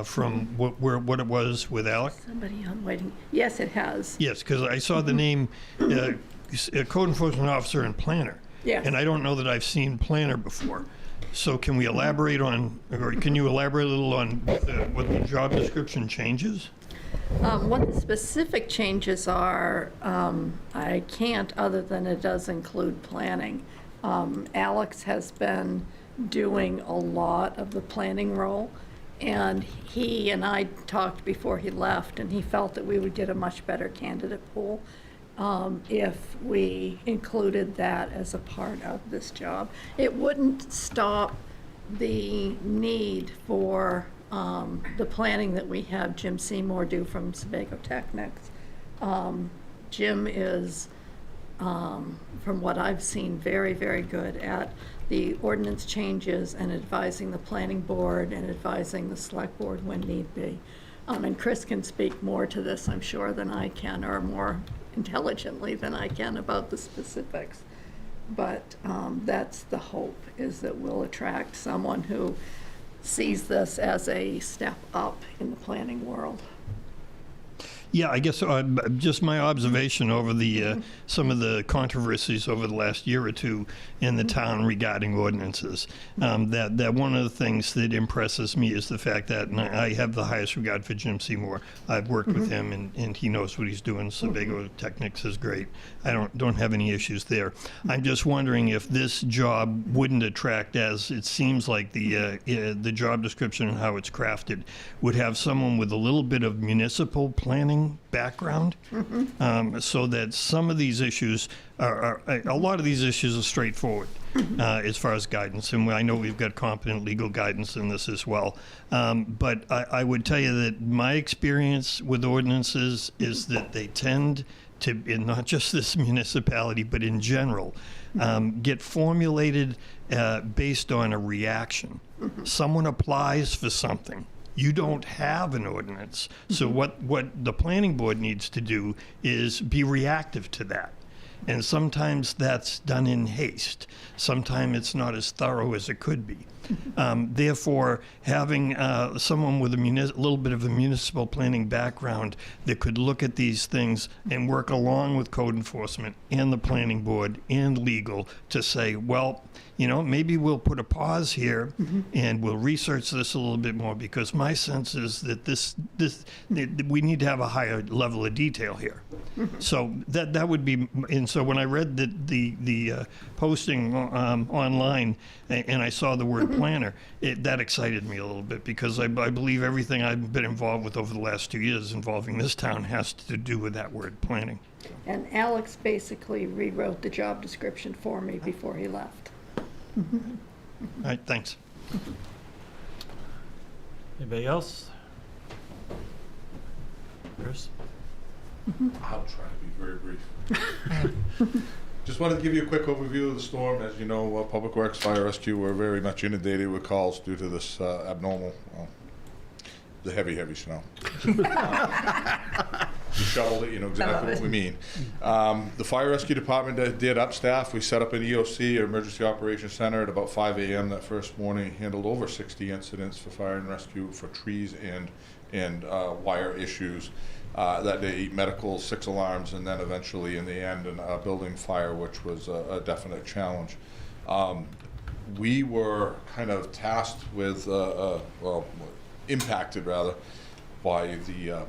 from what it was with Alec? Somebody on waiting. Yes, it has. Yes, because I saw the name Code Enforcement Officer and Planner. Yes. And I don't know that I've seen Planner before. So can we elaborate on, or can you elaborate a little on what the job description changes? What the specific changes are, I can't, other than it does include planning. Alex has been doing a lot of the planning role, and he and I talked before he left, and he felt that we would get a much better candidate pool if we included that as a part of this job. It wouldn't stop the need for the planning that we have Jim Seymour do from Sebago Technics. Jim is, from what I've seen, very, very good at the ordinance changes and advising the planning board and advising the select board when need be. And Chris can speak more to this, I'm sure, than I can, or more intelligently than I can about the specifics. But that's the hope, is that we'll attract someone who sees this as a step up in the planning world. Yeah, I guess just my observation over the some of the controversies over the last year or two in the town regarding ordinances. That one of the things that impresses me is the fact that, and I have the highest regard for Jim Seymour. I've worked with him, and he knows what he's doing. Sebago Technics is great. I don't have any issues there. I'm just wondering if this job wouldn't attract, as it seems like the job description and how it's crafted would have someone with a little bit of municipal planning background, so that some of these issues a lot of these issues are straightforward as far as guidance, and I know we've got competent legal guidance in this as well. But I would tell you that my experience with ordinances is that they tend to, in not just this municipality, but in general, get formulated based on a reaction. Someone applies for something. You don't have an ordinance. So what the planning board needs to do is be reactive to that. And sometimes that's done in haste. Sometimes it's not as thorough as it could be. Therefore, having someone with a little bit of a municipal planning background that could look at these things and work along with code enforcement and the planning board and legal to say, well, you know, maybe we'll put a pause here and we'll research this a little bit more, because my sense is that we need to have a higher level of detail here. So that would be, and so when I read the posting online and I saw the word planner, that excited me a little bit, because I believe everything I've been involved with over the last 2 years involving this town has to do with that word planning. And Alex basically rewrote the job description for me before he left. All right, thanks. Anybody else? Chris? I'll try to be very brief. Just wanted to give you a quick overview of the storm. As you know, Public Works, Fire Rescue were very much inundated with calls due to this abnormal, the heavy snow. You shoveled it, you know exactly what we mean. The Fire Rescue Department did up staff. We set up an EOC, or Emergency Operations Center, at about 5 a.m. that first morning. Handled over 60 incidents for fire and rescue for trees and wire issues. That day, 8 medicals, 6 alarms, and then eventually in the end, a building fire, which was a definite challenge. We were kind of tasked with, impacted rather, by the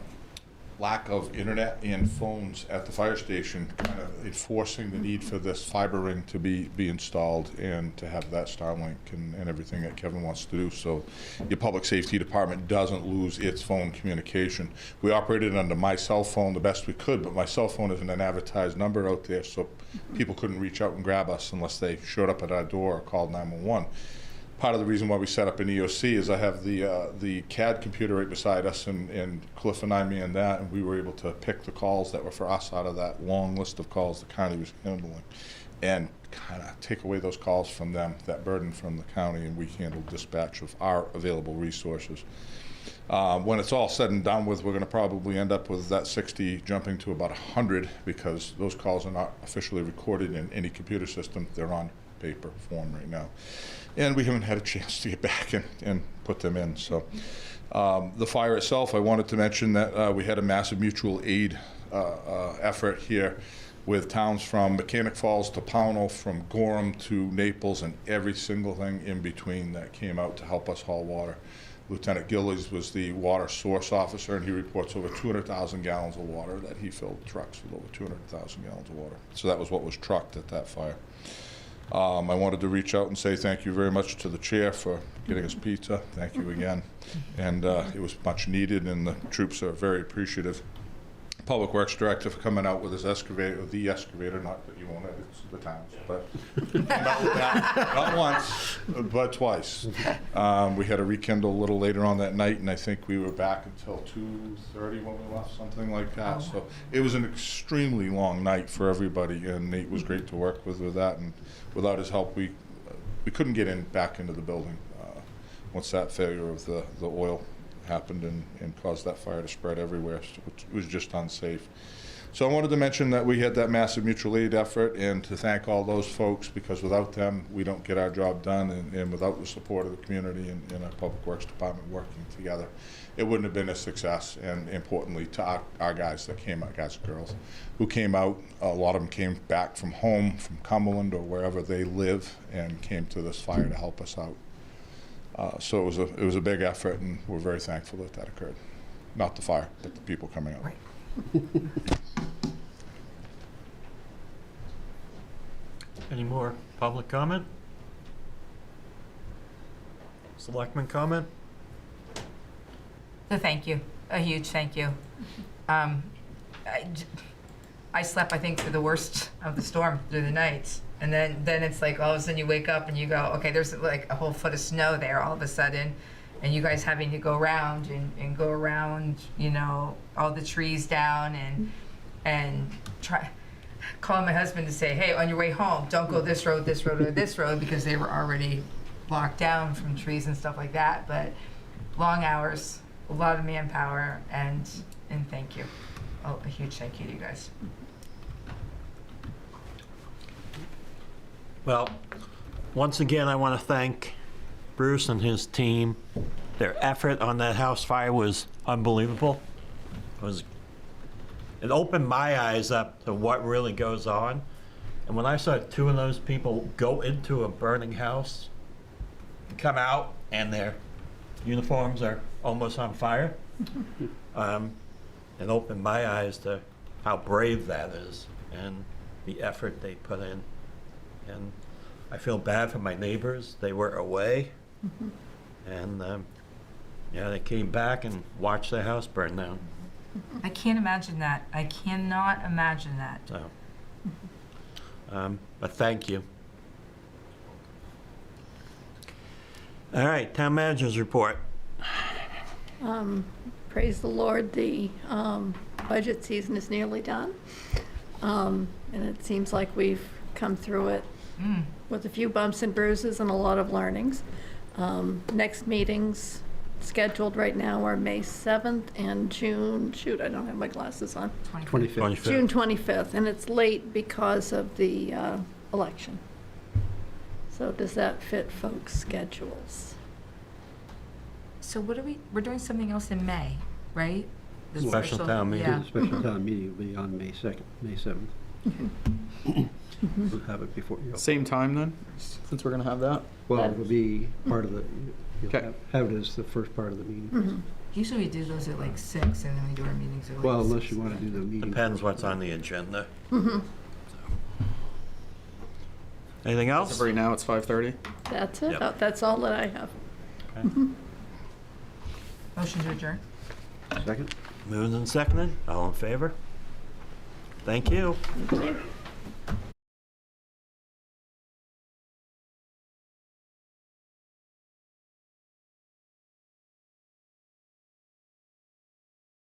lack of internet and phones at the fire station, kind of enforcing the need for this fiber ring to be installed and to have that Starlink and everything that Kevin wants to do, so your public safety department doesn't lose its phone communication. We operated under my cell phone the best we could, but my cell phone isn't an advertised number out there, so people couldn't reach out and grab us unless they showed up at our door or called 911. Part of the reason why we set up an EOC is I have the CAD computer right beside us, and Cliff and I manned that, and we were able to pick the calls that were for us out of that long list of calls the county was handling, and kind of take away those calls from them, that burden from the county, and we handled dispatch of our available resources. When it's all said and done with, we're going to probably end up with that 60 jumping to about 100, because those calls are not officially recorded in any computer system. They're on paper form right now. And we haven't had a chance to get back and put them in. So the fire itself, I wanted to mention that we had a massive mutual aid effort here with towns from Mechanic Falls to Pownell, from Gorham to Naples, and every single thing in between that came out to help us haul water. Lieutenant Gillies was the water source officer, and he reports over 200,000 gallons of water that he filled trucks with, over 200,000 gallons of water. So that was what was trucked at that fire. I wanted to reach out and say thank you very much to the chair for getting us pizza. Thank you again. And it was much needed, and the troops are very appreciative. Public Works Director for coming out with his excavator, the excavator, not that you own it, it's the town's, but came out with that, not once, but twice. We had a rekindle a little later on that night, and I think we were back until 2:30 when we left, something like that. So it was an extremely long night for everybody, and Nate was great to work with that, and without his help, we couldn't get back into the building once that failure of the oil happened and caused that fire to spread everywhere. So it was just unsafe. So I wanted to mention that we had that massive mutual aid effort, and to thank all those folks, because without them, we don't get our job done, and without the support of the community and our Public Works Department working together, it wouldn't have been a success. And importantly, to our guys that came out, guys and girls, who came out, a lot of them came back from home, from Cumberland or wherever they live, and came to this fire to help us out. So it was a big effort, and we're very thankful that occurred. Not the fire, but the people coming out. Right. Any more public comment? Selectman comment? So thank you, a huge thank you. I slept, I think, through the worst of the storm through the night. And then it's like all of a sudden you wake up and you go, okay, there's like a whole foot of snow there all of a sudden. And you guys having to go around and go around, you know, all the trees down. And and calling my husband to say, hey, on your way home, don't go this road, or this road, because they were already locked down from trees and stuff like that. But long hours, a lot of manpower, and thank you. Oh, a huge thank you to you guys. Well, once again, I want to thank Bruce and his team. Their effort on that house fire was unbelievable. It opened my eyes up to what really goes on. And when I saw two of those people go into a burning house, come out, and their uniforms are almost on fire, it opened my eyes to how brave that is and the effort they put in. And I feel bad for my neighbors. They were away, and they came back and watched their house burn down. I can't imagine that. I cannot imagine that. So, but thank you. All right, town manager's report. Praise the Lord, the budget season is nearly done. And it seems like we've come through it with a few bumps and bruises and a lot of learnings. Next meetings scheduled right now are May 7th and June, I don't have my glasses on. 25th. June 25th, and it's late because of the election. So does that fit folks' schedules? So what are we're doing something else in May, right? The Special town meeting. Yeah. The special town meeting will be on May 2nd, May 7th. We'll have it before you. Same time then, since we're gonna have that? Well, it'll be part of the, you'll Okay. have it as the first part of the meeting. Usually we do those at like 6, and then we do our meetings at like Well, 6. unless you want to do the meeting. Depends what's on the agenda. Anything As else? of right now, it's 5:30. That's it. Yep. That's all that I have. Motion to adjourn. Second? Moved and seconded. All in favor? Thank you. Thank you.